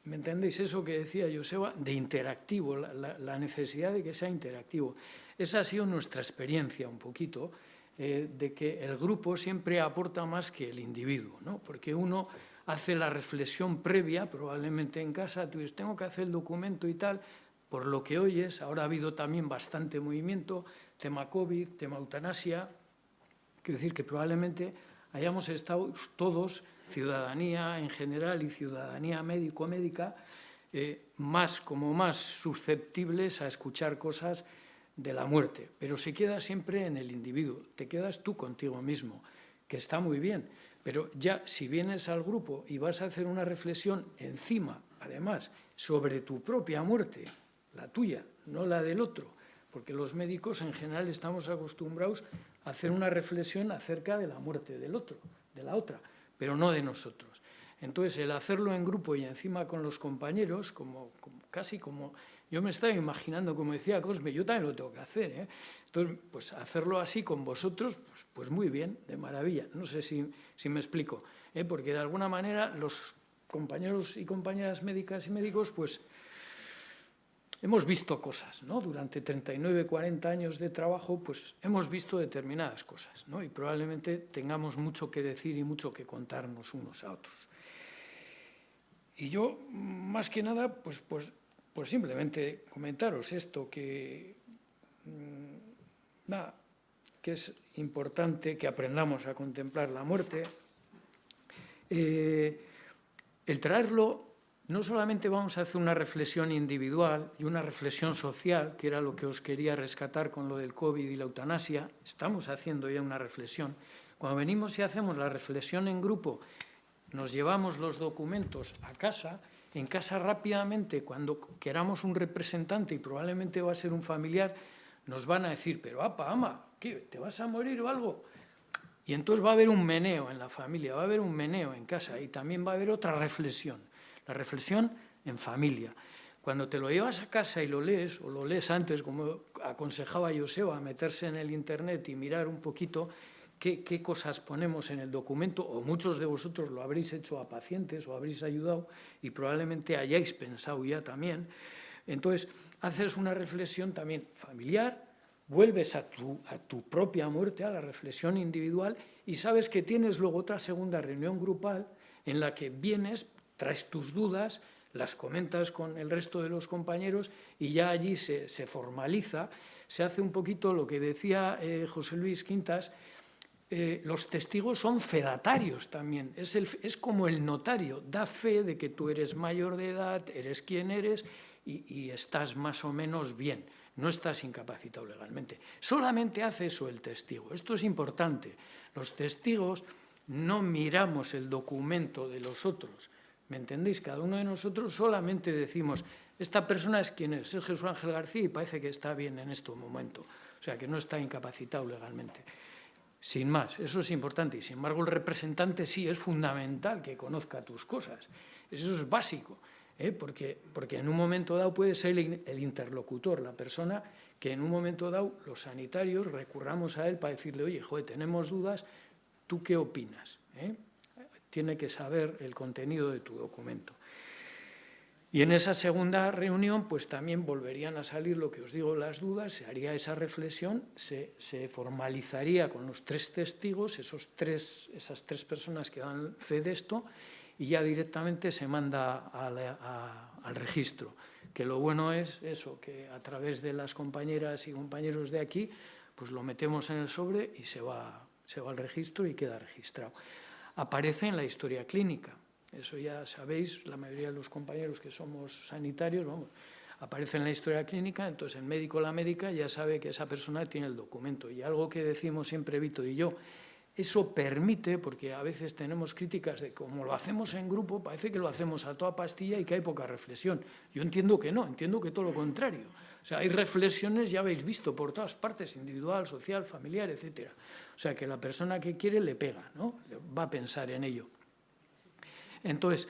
[SPEAKER 5] ¿me entendéis? Eso que decía Joseba, de interactivo, la necesidad de que sea interactivo. Esa ha sido nuestra experiencia un poquito, de que el grupo siempre aporta más que el individuo, ¿no? Porque uno hace la reflexión previa, probablemente en casa, tú dices, tengo que hacer el documento y tal, por lo que oyes, ahora ha habido también bastante movimiento, tema COVID, tema eutanasia. Quiero decir que probablemente hayamos estado todos, ciudadanía en general y ciudadanía médico-médica, más susceptibles a escuchar cosas de la muerte, pero se queda siempre en el individuo, te quedas tú contigo mismo, que está muy bien, pero ya si vienes al grupo y vas a hacer una reflexión encima, además, sobre tu propia muerte, la tuya, no la del otro, porque los médicos en general estamos acostumbrados a hacer una reflexión acerca de la muerte del otro, de la otra, pero no de nosotros. Entonces, el hacerlo en grupo y encima con los compañeros, casi como yo me estaba imaginando, como decía Cosme, yo también lo tengo que hacer, ¿eh? Entonces, pues hacerlo así con vosotros, pues muy bien, de maravilla. No sé si me explico, ¿eh? Porque de alguna manera los compañeros y compañeras médicas y médicos, pues hemos visto cosas, ¿no? Durante 39, 40 años de trabajo, pues hemos visto determinadas cosas, ¿no? Y probablemente tengamos mucho que decir y mucho que contarnos unos a otros. Y yo, más que nada, pues simplemente comentaros esto, que es importante que aprendamos a contemplar la muerte. El traerlo, no solamente vamos a hacer una reflexión individual y una reflexión social, que era lo que os quería rescatar con lo del COVID y la eutanasia, estamos haciendo ya una reflexión. Cuando venimos y hacemos la reflexión en grupo, nos llevamos los documentos a casa. En casa rápidamente, cuando queramos un representante, y probablemente va a ser un familiar, nos van a decir, pero apa, ama, ¿qué? ¿Te vas a morir o algo? Y entonces va a haber un meneo en la familia, va a haber un meneo en casa, y también va a haber otra reflexión, la reflexión en familia. Cuando te lo llevas a casa y lo lees, o lo lees antes, como aconsejaba Joseba, meterse en el internet y mirar un poquito qué cosas ponemos en el documento, o muchos de vosotros lo habréis hecho a pacientes o habréis ayudado y probablemente hayáis pensado ya también. Entonces, haces una reflexión también familiar, vuelves a tu propia muerte, a la reflexión individual, y sabes que tienes luego otra segunda reunión grupal en la que vienes, traes tus dudas, las comentas con el resto de los compañeros y ya allí se formaliza, se hace un poquito lo que decía José Luis Quintas. Los testigos son fedatarios también, es como el notario, da fe de que tú eres mayor de edad, eres quien eres y estás más o menos bien, no estás incapacitado legalmente. Solamente hace eso el testigo, esto es importante. Los testigos no miramos el documento de los otros, ¿me entendéis? Cada uno de nosotros solamente decimos, esta persona es quien es Jesús Ángel García y parece que está bien en este momento, o sea que no está incapacitado legalmente. Sin más, eso es importante y sin embargo el representante sí es fundamental que conozca tus cosas, eso es básico, porque en un momento dado puede ser el interlocutor, la persona que en un momento dado los sanitarios recurramos a él para decirle, oye, joder, tenemos dudas, ¿tú qué opinas? Tiene que saber el contenido de tu documento. Y en esa segunda reunión, pues también volverían a salir lo que os digo, las dudas, se haría esa reflexión, se formalizaría con los tres testigos, esas tres personas que dan fe de esto, y ya directamente se manda al registro. Que lo bueno es eso, que a través de las compañeras y compañeros de aquí, pues lo metemos en el sobre y se va al registro y queda registrado. Aparece en la historia clínica. Eso ya sabéis, la mayoría de los compañeros que somos sanitarios, aparece en la historia clínica, entonces el médico o la médica ya sabe que esa persona tiene el documento. Y algo que decimos siempre Víctor y yo, eso permite, porque a veces tenemos críticas de como lo hacemos en grupo, parece que lo hacemos a toda pastilla y que hay poca reflexión. Yo entiendo que no, entiendo que todo lo contrario. O sea, hay reflexiones, ya habéis visto, por todas partes, individual, social, familiar, etcétera. O sea, que la persona que quiere le pega, ¿no? Va a pensar en ello. Entonces,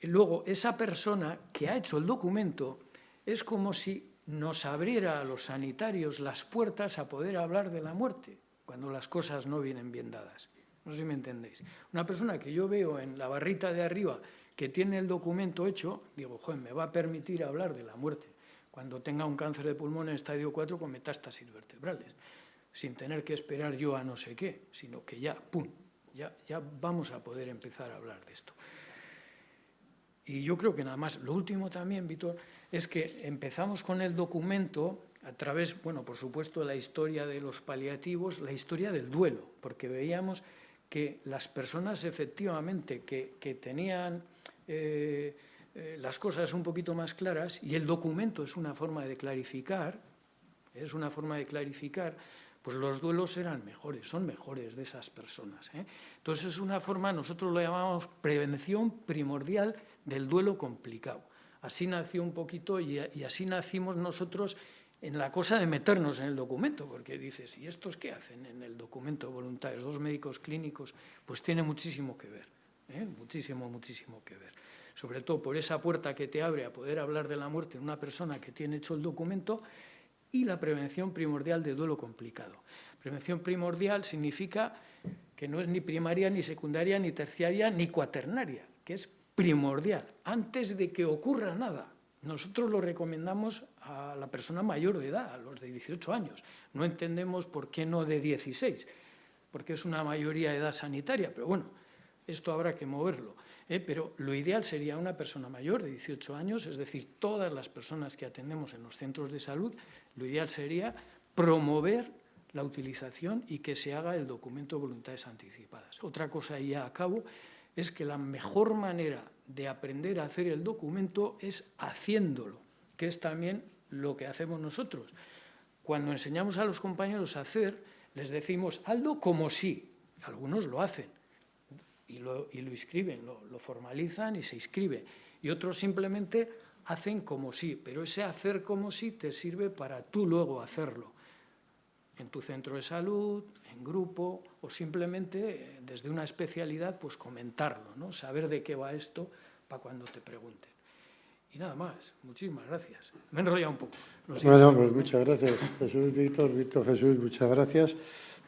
[SPEAKER 5] luego, esa persona que ha hecho el documento es como si nos abriera a los sanitarios las puertas a poder hablar de la muerte, cuando las cosas no vienen bien dadas. No sé si me entendéis. Una persona que yo veo en la barrita de arriba que tiene el documento hecho, digo, joder, me va a permitir hablar de la muerte cuando tenga un cáncer de pulmón en estadio 4 con metástasis vertebrales, sin tener que esperar yo a no sé qué, sino que ya, ¡pum!, ya vamos a poder empezar a hablar de esto. Y yo creo que nada más, lo último también, Víctor, es que empezamos con el documento a través, bueno, por supuesto, de la historia de los paliativos, la historia del duelo, porque veíamos que las personas efectivamente que tenían las cosas un poquito más claras, y el documento es una forma de clarificar, pues los duelos serán mejores, son mejores de esas personas. Entonces es una forma, nosotros lo llamamos prevención primordial del duelo complicado. Así nació un poquito y así nacimos nosotros en la cosa de meternos en el documento, porque dices, ¿y estos qué hacen en el documento de voluntades? 2 médicos clínicos, pues tiene muchísimo que ver, muchísimo que ver. Sobre todo por esa puerta que te abre a poder hablar de la muerte de una persona que tiene hecho el documento, y la prevención primordial de duelo complicado. Prevención primordial significa que no es ni primaria, ni secundaria, ni terciaria, ni cuaternaria, que es primordial, antes de que ocurra nada. Nosotros lo recomendamos a la persona mayor de edad, a los de 18 años. No entendemos por qué no de 16, porque es una mayoría de edad sanitaria, pero bueno, esto habrá que moverlo. Pero lo ideal sería una persona mayor de 18 años, es decir, todas las personas que atendemos en los centros de salud, lo ideal sería promover la utilización y que se haga el documento de voluntades anticipadas. Otra cosa, y ya acabo, es que la mejor manera de aprender a hacer el documento es haciéndolo, que es también lo que hacemos nosotros. Cuando enseñamos a los compañeros a hacer, les decimos, hazlo como si. Algunos lo hacen y lo inscriben, lo formalizan y se inscribe. Y otros simplemente hacen como si, pero ese hacer como si te sirve para tú luego hacerlo. En tu centro de salud, en grupo, o simplemente desde una especialidad, pues comentarlo, ¿no? Saber de qué va esto para cuando te pregunten. Y nada más. Muchísimas gracias. Me he enrollado un poco.
[SPEAKER 1] Bueno, pues muchas gracias, Jesús, Víctor, Jesús, muchas gracias.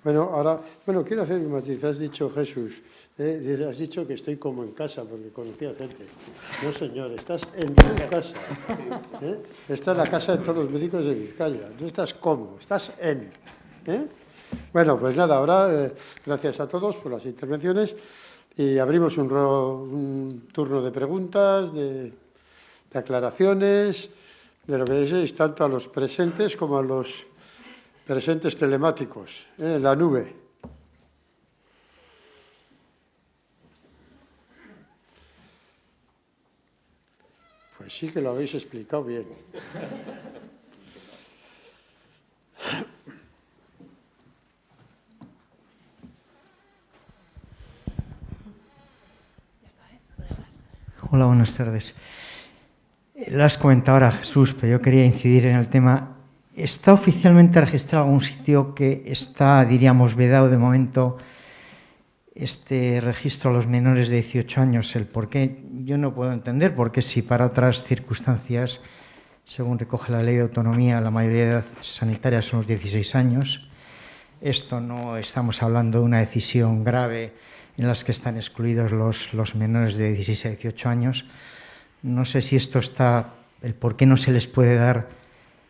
[SPEAKER 1] Bueno, ahora, quiero hacer un matiz. Has dicho, Jesús, has dicho que estoy como en casa, porque conocía gente. No, señor, estás en tu casa. Esta es la casa de todos los médicos de Vizcaya. No estás como, estás en. Bueno, pues nada, ahora gracias a todos por las intervenciones y abrimos un turno de preguntas, de aclaraciones, de lo que deseéis, tanto a los presentes como a los presentes telemáticos, en la nube. Pues sí que lo habéis explicado bien.
[SPEAKER 6] Hola, buenas tardes. Lo has comentado ahora, Jesús, pero yo quería incidir en el tema. ¿Está oficialmente registrado algún sitio que está, diríamos, vedado de momento este registro a los menores de 18 años? El por qué yo no puedo entender, porque si para otras circunstancias, según recoge la Ley de Autonomía, la mayoría de edad sanitaria son los 16 años, esto no estamos hablando de una decisión grave en las que están excluidos los menores de 16 a 18 años. No sé si esto está, el por qué no se les puede dar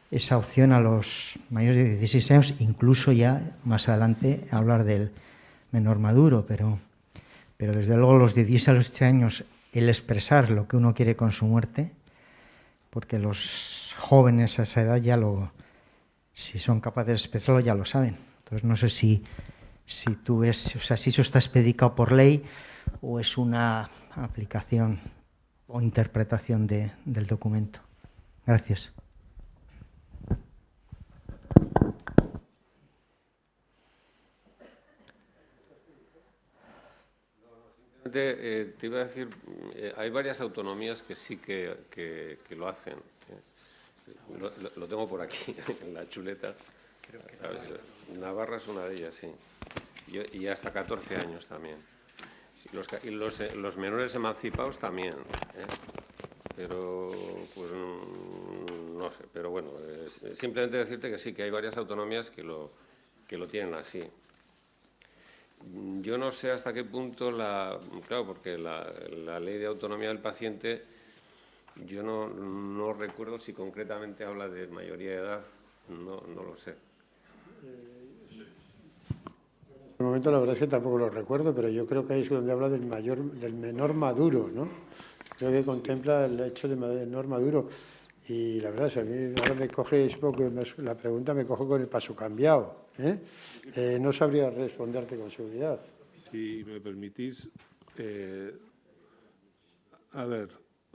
[SPEAKER 6] esa opción a los mayores de 16 años, incluso ya más adelante hablar del menor maduro, pero desde luego los de 10 a los 18 años, el expresar lo que uno quiere con su muerte, porque los jóvenes a esa edad si son capaces de expresarlo, ya lo saben. Entonces no sé si tú ves, o sea, si eso está especificado por ley o es una aplicación o interpretación del documento. Gracias.
[SPEAKER 4] Te iba a decir, hay varias autonomías que sí que lo hacen. Lo tengo por aquí, en la chuleta. Navarra es una de ellas, sí. Y hasta 14 años también. Y los menores emancipados también. Pero, pues, no sé. Pero bueno, simplemente decirte que sí, que hay varias autonomías que lo tienen así. Yo no sé hasta qué punto claro, porque la ley de autonomía del paciente, yo no recuerdo si concretamente habla de mayoría de edad, no lo sé.
[SPEAKER 1] En este momento la verdad es que tampoco lo recuerdo, pero yo creo que ahí es donde habla del menor maduro, ¿no? Creo que contempla el hecho de menor maduro. Y la verdad es que a mí ahora me coge, la pregunta me coge con el paso cambiado. No sabría responderte con seguridad.
[SPEAKER 2] Si me permitís, a ver,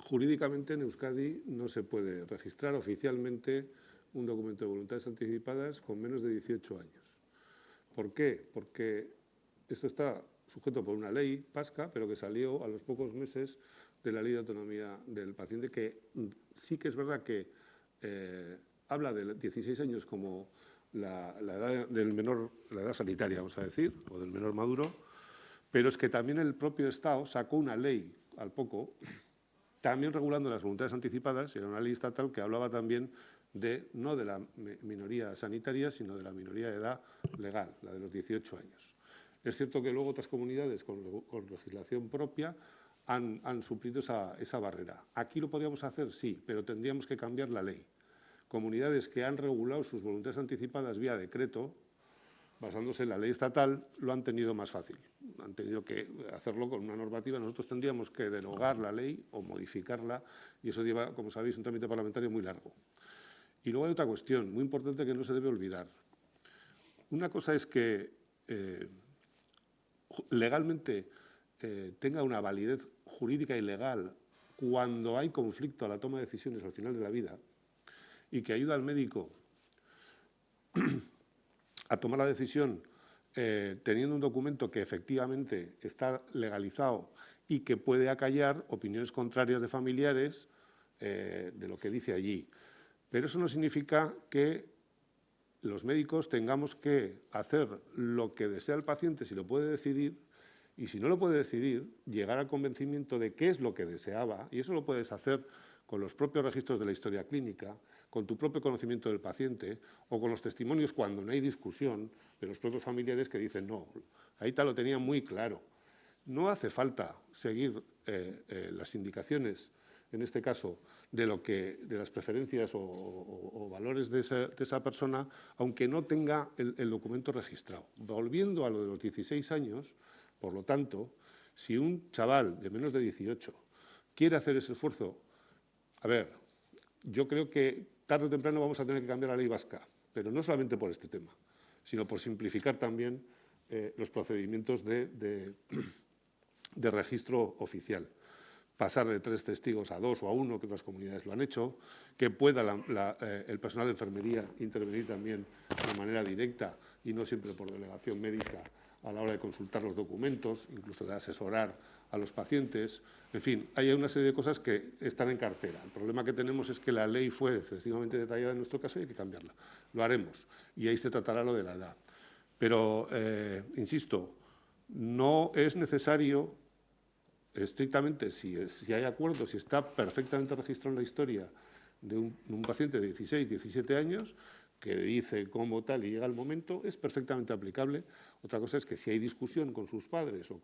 [SPEAKER 2] jurídicamente en Euskadi no se puede registrar oficialmente un documento de voluntades anticipadas con menos de 18 años. ¿Por qué? Porque esto está sujeto por una ley vasca, pero que salió a los pocos meses de la Ley de Autonomía del Paciente, que sí que es verdad que habla de 16 años como la edad del menor, la edad sanitaria, vamos a decir, o del menor maduro, pero es que también el propio Estado sacó una ley al poco, también regulando las voluntades anticipadas, y era una ley estatal que hablaba también no de la minoría sanitaria, sino de la minoría de edad legal, la de los 18 años. Es cierto que luego otras comunidades con legislación propia han suplido esa barrera. ¿Aquí lo podríamos hacer? Sí, pero tendríamos que cambiar la ley. Comunidades que han regulado sus voluntades anticipadas vía decreto, basándose en la ley estatal, lo han tenido más fácil. Han tenido que hacerlo con una normativa. Nosotros tendríamos que derogar la ley o modificarla, y eso lleva, como sabéis, un trámite parlamentario muy largo. Y luego hay otra cuestión muy importante que no se debe olvidar. Una cosa es que legalmente tenga una validez jurídica y legal cuando hay conflicto a la toma de decisiones al final de la vida y que ayuda al médico a tomar la decisión teniendo un documento que efectivamente está legalizado y que puede acallar opiniones contrarias de familiares de lo que dice allí. Pero eso no significa que los médicos tengamos que hacer lo que desea el paciente si lo puede decidir, y si no lo puede decidir, llegar al convencimiento de qué es lo que deseaba, y eso lo puedes hacer con los propios registros de la historia clínica, con tu propio conocimiento del paciente o con los testimonios cuando no hay discusión de los propios familiares que dicen no, ahí te lo tenía muy claro. No hace falta seguir las indicaciones, en este caso, de las preferencias o valores de esa persona, aunque no tenga el documento registrado. Volviendo a lo de los 16 años, por lo tanto, si un chaval de menos de 18 quiere hacer ese esfuerzo, a ver, yo creo que tarde o temprano vamos a tener que cambiar la ley vasca, pero no solamente por este tema, sino por simplificar también los procedimientos de registro oficial. Pasar de 3 testigos a 2 o a 1, que otras comunidades lo han hecho, que pueda el personal de enfermería intervenir también de manera directa y no siempre por delegación médica a la hora de consultar los documentos, incluso de asesorar a los pacientes. En fin, hay una serie de cosas que están en cartera. El problema que tenemos es que la ley fue excesivamente detallada en nuestro caso y hay que cambiarla. Lo haremos y ahí se tratará lo de la edad. Pero, insisto, no es necesario estrictamente, si hay acuerdo, si está perfectamente registrado en la historia de un paciente de 16, 17 años, que dice cómo tal y llega el momento, es perfectamente aplicable. Otra cosa es que si hay discusión con sus padres o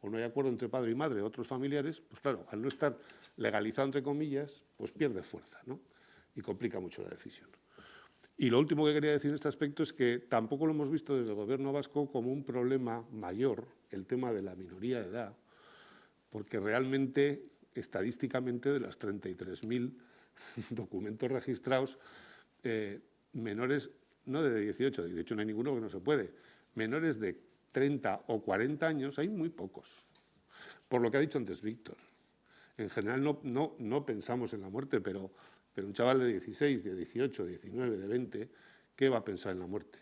[SPEAKER 2] no hay acuerdo entre padre y madre o otros familiares, pues claro, al no estar legalizado, entre comillas, pues pierde fuerza, ¿no? Y complica mucho la decisión. Y lo último que quería decir en este aspecto es que tampoco lo hemos visto desde el Gobierno vasco como un problema mayor, el tema de la minoría de edad, porque realmente, estadísticamente, de las 33.000 documentos registrados, menores, no de 18 no hay ninguno que no se puede, menores de 30 o 40 años hay muy pocos. Por lo que ha dicho antes Víctor, en general no pensamos en la muerte, pero un chaval de 16, de 18, de 19, de 20, ¿qué va a pensar en la muerte?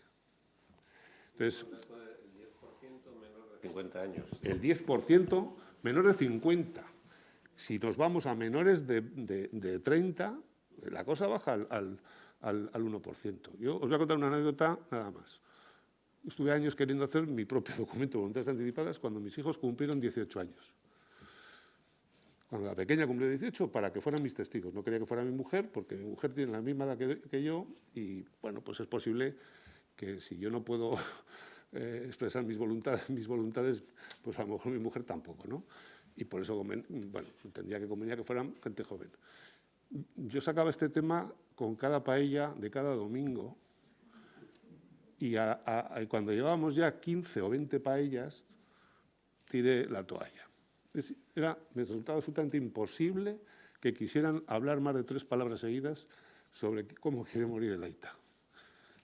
[SPEAKER 2] Entonces,
[SPEAKER 4] el 10% menor de 50 años.
[SPEAKER 2] El 10% menor de 50. Si nos vamos a menores de 30, la cosa baja al 1%. Yo os voy a contar una anécdota nada más. Estuve años queriendo hacer mi propio documento de voluntades anticipadas cuando mis hijos cumplieron 18 años. Cuando la pequeña cumplió 18, para que fueran mis testigos. No quería que fuera mi mujer, porque mi mujer tiene la misma edad que yo y, bueno, pues es posible que si yo no puedo expresar mis voluntades, pues a lo mejor mi mujer tampoco, ¿no? Y por eso, bueno, tendría que convenir que fueran gente joven. Yo sacaba este tema con cada paella de cada domingo y cuando llevábamos ya 15 o 20 paellas, tiré la toalla. Me resultaba absolutamente imposible que quisieran hablar más de 3 palabras seguidas sobre cómo quiere morir el aita,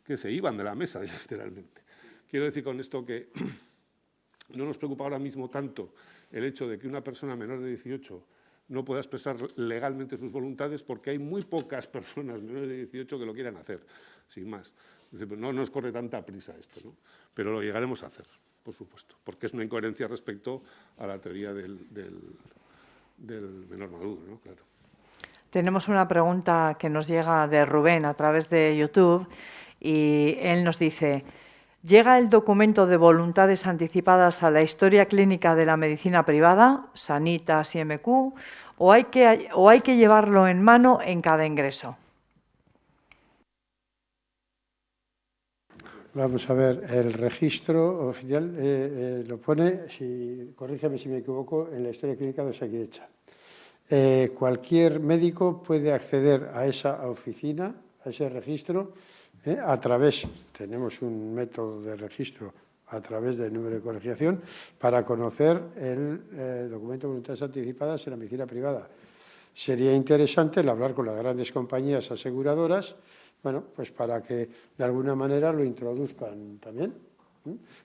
[SPEAKER 2] que se iban de la mesa literalmente. Quiero decir con esto que no nos preocupa ahora mismo tanto el hecho de que una persona menor de 18 no pueda expresar legalmente sus voluntades porque hay muy pocas personas menores de 18 que lo quieran hacer, sin más. No nos corre tanta prisa esto, ¿no? Pero lo llegaremos a hacer, por supuesto, porque es una incoherencia respecto a la teoría del menor maduro, ¿no? Claro.
[SPEAKER 7] Tenemos una pregunta que nos llega de Rubén a través de YouTube y él nos dice: ¿llega el documento de voluntades anticipadas a la historia clínica de la medicina privada, Sanitas y MQ, o hay que llevarlo en mano en cada ingreso?
[SPEAKER 1] Vamos a ver, el registro oficial lo pone, corrígeme si me equivoco, en la historia clínica de Osakidetza. Cualquier médico puede acceder a esa oficina, a ese registro, a través, tenemos un método de registro a través del número de colegiación para conocer el documento de voluntades anticipadas en la medicina privada. Sería interesante el hablar con las grandes compañías aseguradoras, bueno, pues para que de alguna manera lo introduzcan también,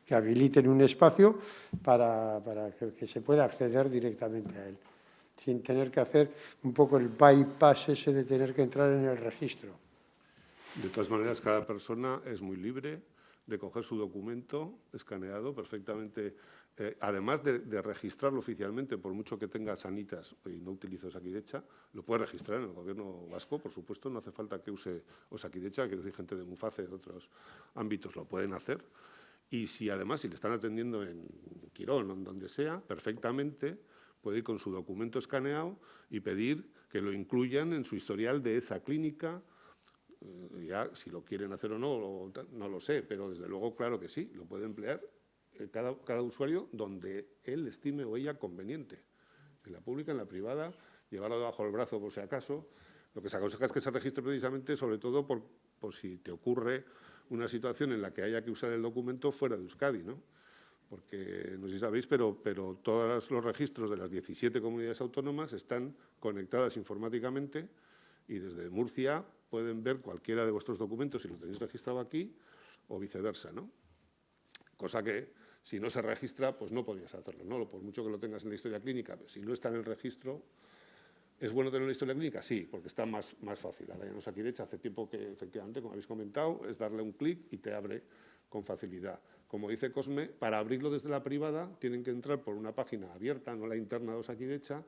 [SPEAKER 1] que habiliten un espacio para que se pueda acceder directamente a él, sin tener que hacer un poco el bypass ese de tener que entrar en el registro.
[SPEAKER 2] De todas maneras, cada persona es muy libre de coger su documento escaneado perfectamente, además de registrarlo oficialmente, por mucho que tenga Sanitas y no utilice Osakidetza, lo puede registrar en el Gobierno vasco, por supuesto, no hace falta que use Osakidetza, que hay gente de Muface, de otros ámbitos, lo pueden hacer. Y si además, si le están atendiendo en Quirón o en donde sea, perfectamente puede ir con su documento escaneado y pedir que lo incluyan en su historial de esa clínica. Ya, si lo quieren hacer o no, no lo sé, pero desde luego, claro que sí, lo puede emplear cada usuario donde él estime o ella conveniente. En la pública, en la privada, llevarlo debajo del brazo por si acaso. Lo que se aconseja es que se registre precisamente, sobre todo, por si te ocurre una situación en la que haya que usar el documento fuera de Euskadi, ¿no? Porque, no sé si sabéis, pero todos los registros de las 17 comunidades autónomas están conectadas informáticamente y desde Murcia pueden ver cualquiera de vuestros documentos si lo tenéis registrado aquí o viceversa, ¿no? Cosa que, si no se registra, pues no podrías hacerlo, ¿no? Por mucho que lo tengas en la historia clínica, pero si no está en el registro, ¿es bueno tener la historia clínica? Sí, porque está más fácil. Ahora ya no Osakidetza, hace tiempo que, efectivamente, como habéis comentado, es darle un clic y te abre con facilidad. Como dice Cosme, para abrirlo desde la privada tienen que entrar por una página abierta, no la interna de Osakidetza,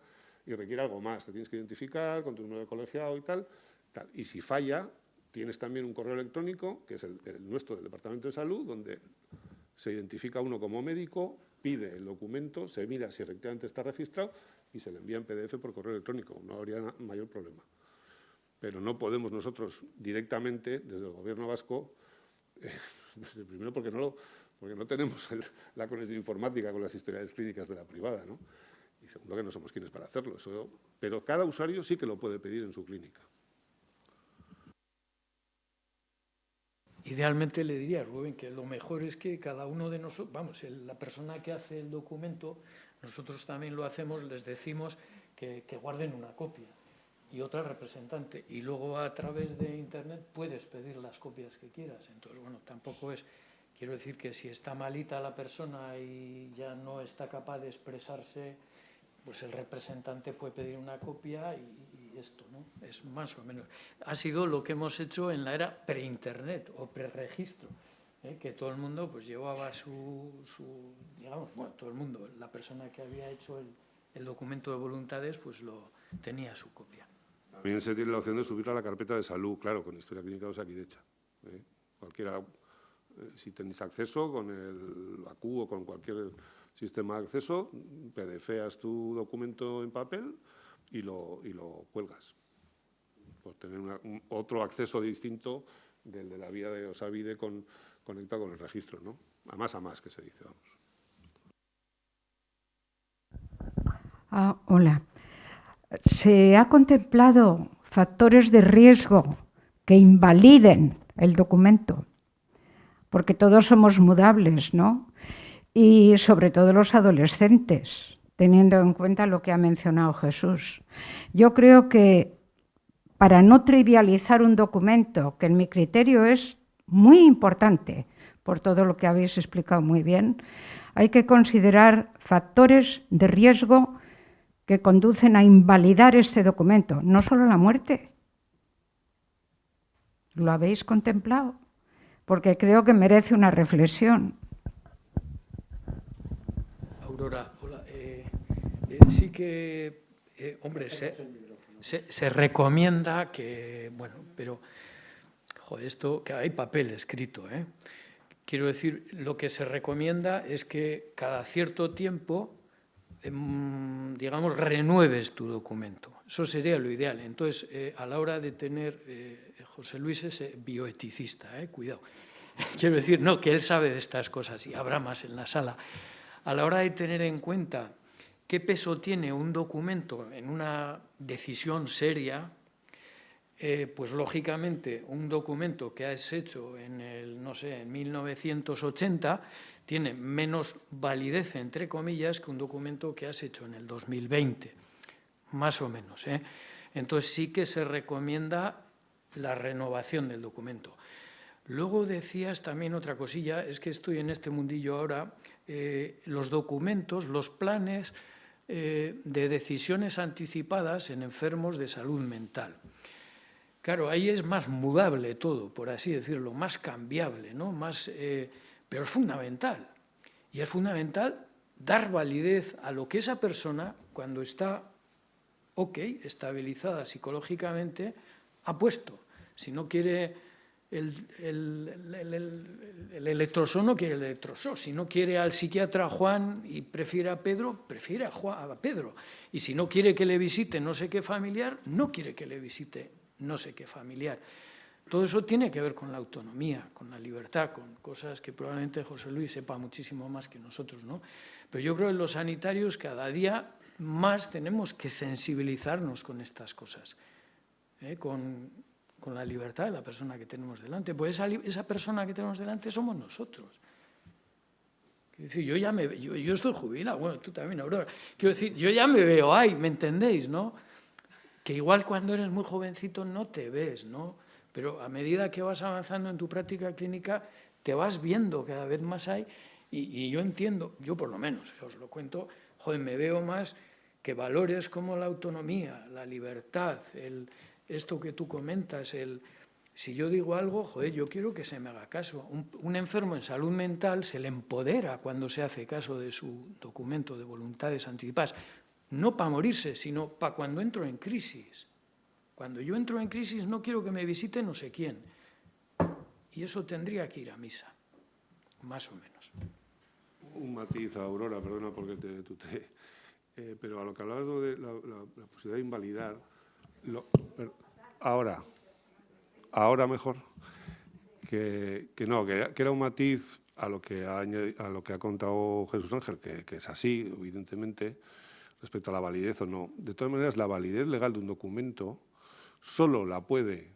[SPEAKER 2] y requiere algo más. Te tienes que identificar con tu número de colegiado y tal. Y si falla, tienes también un correo electrónico, que es el nuestro del Departamento de Salud, donde se identifica uno como médico, pide el documento, se mira si efectivamente está registrado y se le envía en PDF por correo electrónico. No habría mayor problema. Pero no podemos nosotros directamente, desde el Gobierno vasco, primero porque no tenemos la conexión informática con las historias clínicas de la privada, ¿no? Y segundo, que no somos quienes para hacerlo. Pero cada usuario sí que lo puede pedir en su clínica.
[SPEAKER 5] Idealmente le diría a Rubén que lo mejor es que cada uno de nosotros, vamos, la persona que hace el documento, nosotros también lo hacemos, les decimos que guarden una copia y otra representante. Y luego a través de Internet puedes pedir las copias que quieras. Entonces, bueno, tampoco es, quiero decir que si está malita la persona y ya no está capaz de expresarse, pues el representante puede pedir una copia y esto, ¿no? Es más o menos. Ha sido lo que hemos hecho en la era pre-internet o pre-registro, que todo el mundo pues llevaba digamos, bueno, todo el mundo, la persona que había hecho el documento de voluntades, pues tenía su copia.
[SPEAKER 2] También se tiene la opción de subirlo a la carpeta de salud, claro, con historia clínica de Osakidetza. Cualquiera, si tenéis acceso con el ACU o con cualquier sistema de acceso, PDFeas tu documento en papel y lo cuelgas. Por tener otro acceso distinto del de la vía de Osavide conectado con el registro, ¿no? A más que se dice, vamos.
[SPEAKER 8] Hola. ¿Se ha contemplado factores de riesgo que invaliden el documento? Porque todos somos mudables, ¿no? Y sobre todo los adolescentes, teniendo en cuenta lo que ha mencionado Jesús. Yo creo que para no trivializar un documento, que en mi criterio es muy importante, por todo lo que habéis explicado muy bien, hay que considerar factores de riesgo que conducen a invalidar este documento, no solo la muerte. ¿Lo habéis contemplado? Porque creo que merece una reflexión.
[SPEAKER 5] Aurora, hola. Sí que, hombre, se recomienda que, bueno, pero, joder, esto, que hay papel escrito, ¿eh? Quiero decir, lo que se recomienda es que cada cierto tiempo, digamos, renueves tu documento. Eso sería lo ideal. Entonces, a la hora de tener, José Luis es bioeticista, cuidado. Quiero decir, no, que él sabe de estas cosas y habrá más en la sala. A la hora de tener en cuenta qué peso tiene un documento en una decisión seria, pues lógicamente un documento que has hecho en 1980 tiene menos validez, entre comillas, que un documento que has hecho en el 2020, más o menos. Entonces sí que se recomienda la renovación del documento. Luego decías también otra cosilla, es que estoy en este mundillo ahora, los documentos, los planes de decisiones anticipadas en enfermos de salud mental. Claro, ahí es más mudable todo, por así decirlo, más cambiable, ¿no? Pero es fundamental. Y es fundamental dar validez a lo que esa persona, cuando está estabilizada psicológicamente, ha puesto. Si no quiere el electrosó, no quiere el electrosó. Si no quiere al psiquiatra Juan y prefiere a Pedro, prefiere a Pedro. Y si no quiere que le visite no sé qué familiar, no quiere que le visite no sé qué familiar. Todo eso tiene que ver con la autonomía, con la libertad, con cosas que probablemente José Luis sepa muchísimo más que nosotros, ¿no? Pero yo creo que los sanitarios cada día más tenemos que sensibilizarnos con estas cosas, con la libertad de la persona que tenemos delante. Pues esa persona que tenemos delante somos nosotros. Quiero decir, yo estoy jubilado, bueno, tú también, Aurora. Quiero decir, yo ya me veo ahí, ¿me entendéis, no? Que igual cuando eres muy jovencito no te ves, ¿no? Pero a medida que vas avanzando en tu práctica clínica, te vas viendo cada vez más ahí. Y yo entiendo, yo por lo menos, os lo cuento, joder, me veo más que valores como la autonomía, la libertad, esto que tú comentas, si yo digo algo, joder, yo quiero que se me haga caso. Un enfermo en salud mental se le empodera cuando se hace caso de su documento de voluntades anticipadas. No para morirse, sino para cuando entro en crisis. Cuando yo entro en crisis no quiero que me visite no sé quién. Y eso tendría que ir a misa, más o menos.
[SPEAKER 2] Un matiz, Aurora, perdona porque te tuteé, pero a lo que hablabas de la posibilidad de invalidar, ahora mejor, que era un matiz a lo que ha contado Jesús Ángel, que es así, evidentemente, respecto a la validez o no. De todas maneras, la validez legal de un documento solo la puede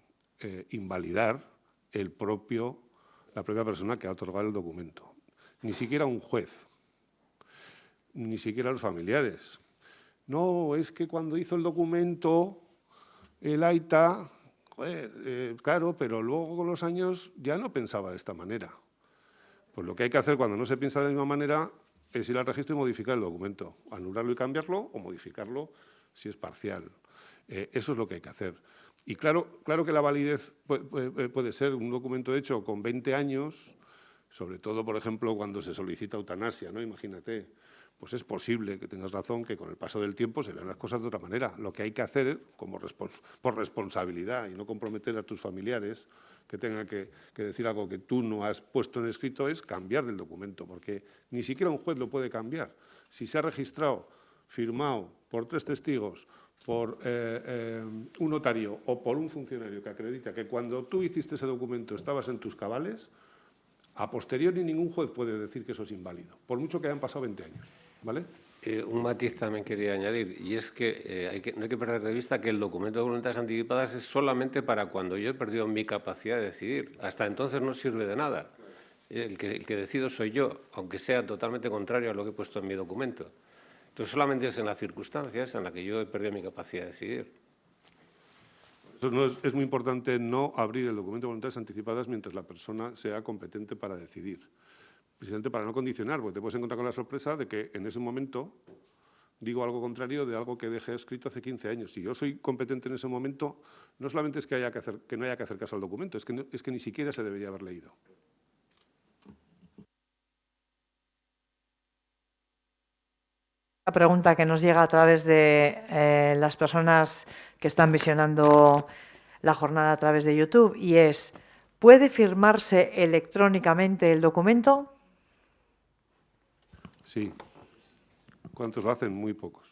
[SPEAKER 2] invalidar la propia persona que ha otorgado el documento. Ni siquiera un juez, ni siquiera los familiares. No, es que cuando hizo el documento, el AITA, claro, pero luego con los años ya no pensaba de esta manera. Pues lo que hay que hacer cuando no se piensa de la misma manera es ir al registro y modificar el documento, anularlo y cambiarlo o modificarlo si es parcial. Eso es lo que hay que hacer. Y claro que la validez puede ser un documento hecho con 20 años, sobre todo, por ejemplo, cuando se solicita eutanasia, ¿no? Imagínate, pues es posible que tengas razón que con el paso del tiempo se vean las cosas de otra manera. Lo que hay que hacer, por responsabilidad y no comprometer a tus familiares que tengan que decir algo que tú no has puesto en escrito, es cambiar el documento, porque ni siquiera un juez lo puede cambiar. Si se ha registrado, firmado por 3 testigos, por un notario o por un funcionario que acredita que cuando tú hiciste ese documento estabas en tus cabales, a posteriori ningún juez puede decir que eso es inválido, por mucho que hayan pasado 20 años, ¿vale?
[SPEAKER 4] Un matiz también quería añadir, y es que no hay que perder de vista que el documento de voluntades anticipadas es solamente para cuando yo he perdido mi capacidad de decidir. Hasta entonces no sirve de nada. El que decido soy yo, aunque sea totalmente contrario a lo que he puesto en mi documento. Entonces solamente es en las circunstancias en las que yo he perdido mi capacidad de decidir.
[SPEAKER 2] Es muy importante no abrir el documento de voluntades anticipadas mientras la persona sea competente para decidir. Precisamente para no condicionar, porque te puedes encontrar con la sorpresa de que en ese momento digo algo contrario de algo que dejé escrito hace 15 años. Si yo soy competente en ese momento, no solamente es que no haya que hacer caso al documento, es que ni siquiera se debería haber leído.
[SPEAKER 7] La pregunta que nos llega a través de las personas que están visionando la jornada a través de YouTube y es: ¿puede firmarse electrónicamente el documento?
[SPEAKER 2] Sí. ¿Cuántos lo hacen? Muy pocos.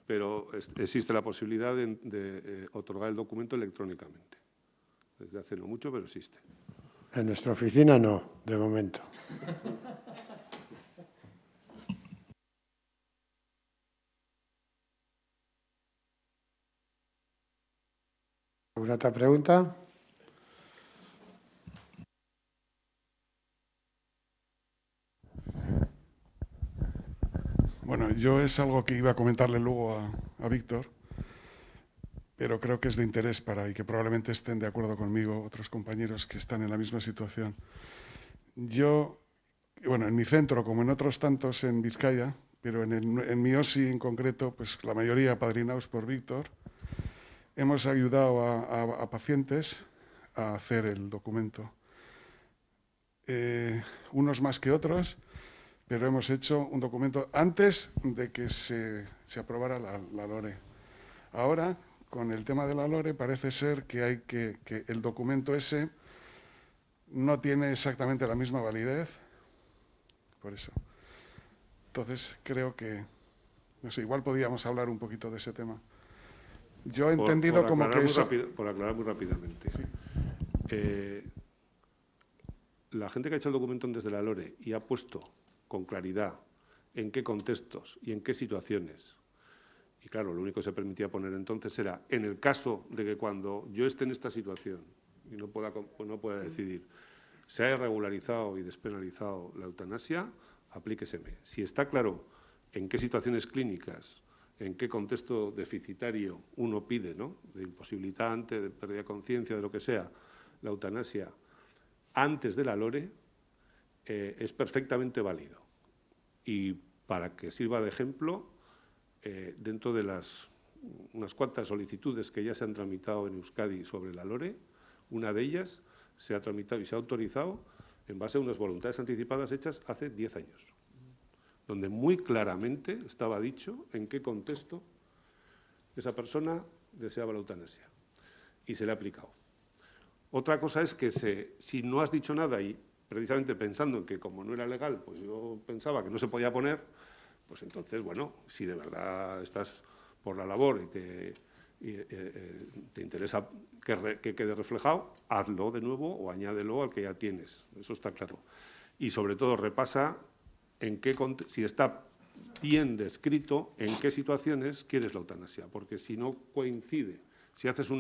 [SPEAKER 2] Pero existe la posibilidad de otorgar el documento electrónicamente. Desde hace no mucho, pero existe.
[SPEAKER 1] En nuestra oficina no, de momento. ¿Alguna otra pregunta?
[SPEAKER 9] Bueno, yo es algo que iba a comentarle luego a Víctor, pero creo que es de interés y que probablemente estén de acuerdo conmigo otros compañeros que están en la misma situación. Yo, bueno, en mi centro, como en otros tantos en Vizcaya, pero en mi OSI en concreto, pues la mayoría apadrinados por Víctor, hemos ayudado a pacientes a hacer el documento. Unos más que otros, pero hemos hecho un documento antes de que se aprobara la LORE. Ahora, con el tema de la LORE, parece ser que el documento ese no tiene exactamente la misma validez, por eso. Entonces, creo que, no sé, igual podíamos hablar un poquito de ese tema. Yo he entendido como que eso...
[SPEAKER 2] Por aclarar muy rápidamente. Sí. La gente que ha hecho el documento desde la LORE y ha puesto con claridad en qué contextos y en qué situaciones, y claro, lo único que se permitía poner entonces era, en el caso de que cuando yo esté en esta situación y no pueda decidir, se haya regularizado y despenalizado la eutanasia, aplíqueseme. Si está claro en qué situaciones clínicas, en qué contexto deficitario uno pide, ¿no?, de imposibilitante, de pérdida de conciencia, de lo que sea, la eutanasia, antes de la LORE, es perfectamente válido. Y para que sirva de ejemplo, dentro de unas cuantas solicitudes que ya se han tramitado en Euskadi sobre la LORE, una de ellas se ha tramitado y se ha autorizado en base a unas voluntades anticipadas hechas hace 10 años, donde muy claramente estaba dicho en qué contexto esa persona deseaba la eutanasia y se le ha aplicado. Otra cosa es que si no has dicho nada y precisamente pensando en que como no era legal, pues yo pensaba que no se podía poner, pues entonces, bueno, si de verdad estás por la labor y te interesa que quede reflejado, hazlo de nuevo o añádelo al que ya tienes, eso está claro. Y sobre todo repasa si está bien descrito en qué situaciones quieres la eutanasia, porque si no coincide, si haces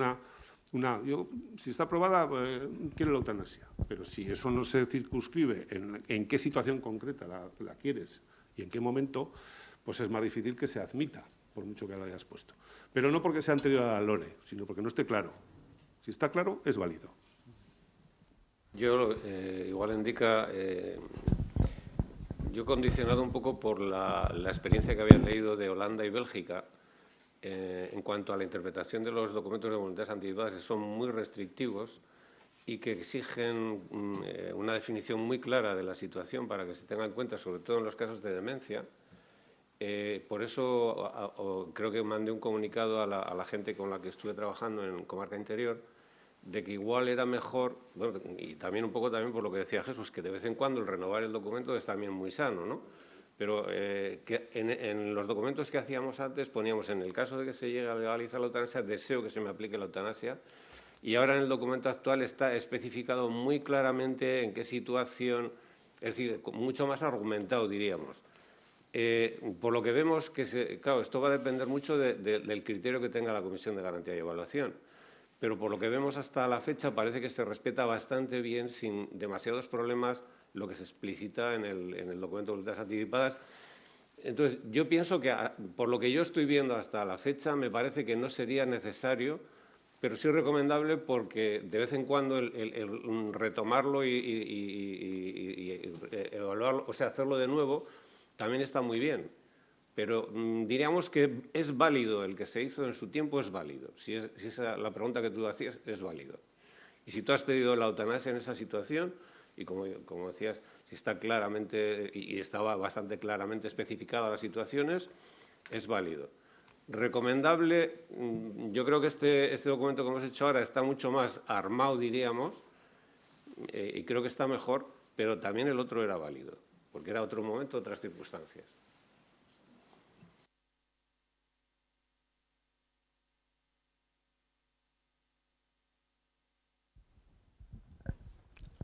[SPEAKER 2] si está aprobada, quiero la eutanasia, pero si eso no se circunscribe en qué situación concreta la quieres y en qué momento, pues es más difícil que se admita, por mucho que la hayas puesto. Pero no porque sea anterior a la LORE, sino porque no esté claro. Si está claro, es válido.
[SPEAKER 4] Yo, igual indica, yo condicionado un poco por la experiencia que había leído de Holanda y Bélgica, en cuanto a la interpretación de los documentos de voluntades anticipadas, que son muy restrictivos y que exigen una definición muy clara de la situación para que se tenga en cuenta, sobre todo en los casos de demencia. Por eso creo que mandé un comunicado a la gente con la que estuve trabajando en Comarca Interior, de que igual era mejor, bueno, y también un poco también por lo que decía Jesús, que de vez en cuando el renovar el documento es también muy sano, ¿no? Pero que en los documentos que hacíamos antes poníamos, en el caso de que se llegue a legalizar la eutanasia, deseo que se me aplique la eutanasia, y ahora en el documento actual está especificado muy claramente en qué situación, es decir, mucho más argumentado, diríamos. Por lo que vemos que, claro, esto va a depender mucho del criterio que tenga la Comisión de Garantía y Evaluación, pero por lo que vemos hasta la fecha parece que se respeta bastante bien, sin demasiados problemas, lo que se explicita en el documento de voluntades anticipadas. Entonces, yo pienso que, por lo que yo estoy viendo hasta la fecha, me parece que no sería necesario, pero sí recomendable, porque de vez en cuando el retomarlo y evaluarlo, o sea, hacerlo de nuevo, también está muy bien, Pero diríamos que es válido, el que se hizo en su tiempo es válido. Si esa la pregunta que tú hacías, es válido. Y si tú has pedido la eutanasia en esa situación, y como decías, si está claramente, y estaba bastante claramente especificada las situaciones, es válido. Recomendable, yo creo que este documento que hemos hecho ahora está mucho más armado, diríamos, y creo que está mejor, pero también el otro era válido, porque era otro momento, otras circunstancias.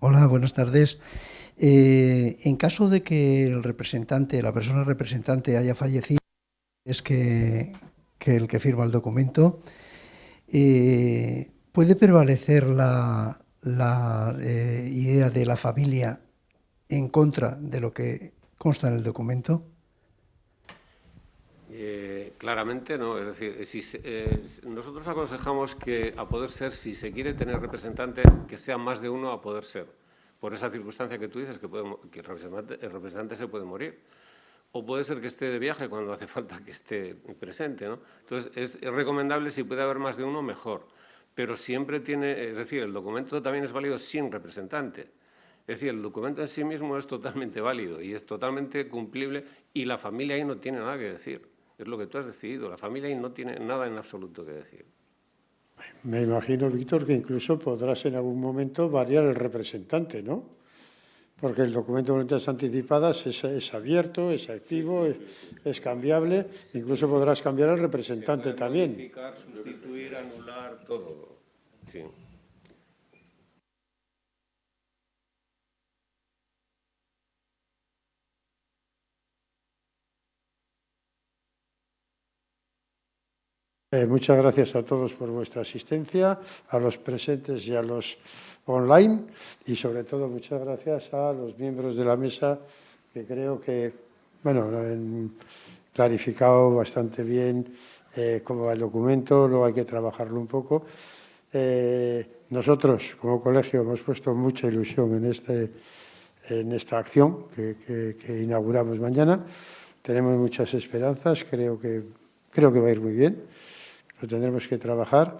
[SPEAKER 10] Hola, buenas tardes. En caso de que el representante, la persona representante haya fallecido, es que el que firma el documento, ¿puede prevalecer la idea de la familia en contra de lo que consta en el documento?
[SPEAKER 4] Claramente no, es decir, nosotros aconsejamos que, a poder ser, si se quiere tener representante, que sea más de uno a poder ser, por esa circunstancia que tú dices, que el representante se puede morir, o puede ser que esté de viaje cuando hace falta que esté presente, ¿no? Entonces, es recomendable, si puede haber más de uno, mejor, pero siempre tiene, es decir, el documento también es válido sin representante. Es decir, el documento en sí mismo es totalmente válido y es totalmente cumplible, y la familia ahí no tiene nada que decir. Es lo que tú has decidido. La familia ahí no tiene nada en absoluto que decir.
[SPEAKER 1] Me imagino, Víctor, que incluso podrás en algún momento variar el representante, ¿no? Porque el documento de voluntades anticipadas es abierto, es activo, es cambiable. Incluso podrás cambiar el representante también.
[SPEAKER 4] Modificar, sustituir, anular, todo. Sí.
[SPEAKER 1] Muchas gracias a todos por vuestra asistencia, a los presentes y a los online, y sobre todo muchas gracias a los miembros de la mesa, que creo que han clarificado bastante bien cómo va el documento. Luego hay que trabajarlo un poco. Nosotros, como colegio, hemos puesto mucha ilusión en esta acción que inauguramos mañana. Tenemos muchas esperanzas, creo que va a ir muy bien. Lo tendremos que trabajar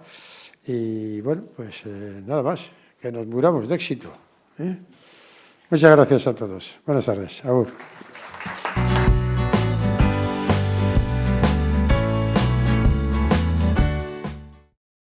[SPEAKER 1] y, bueno, pues nada más, que nos muramos de éxito. Muchas gracias a todos. Buenas tardes. Agur.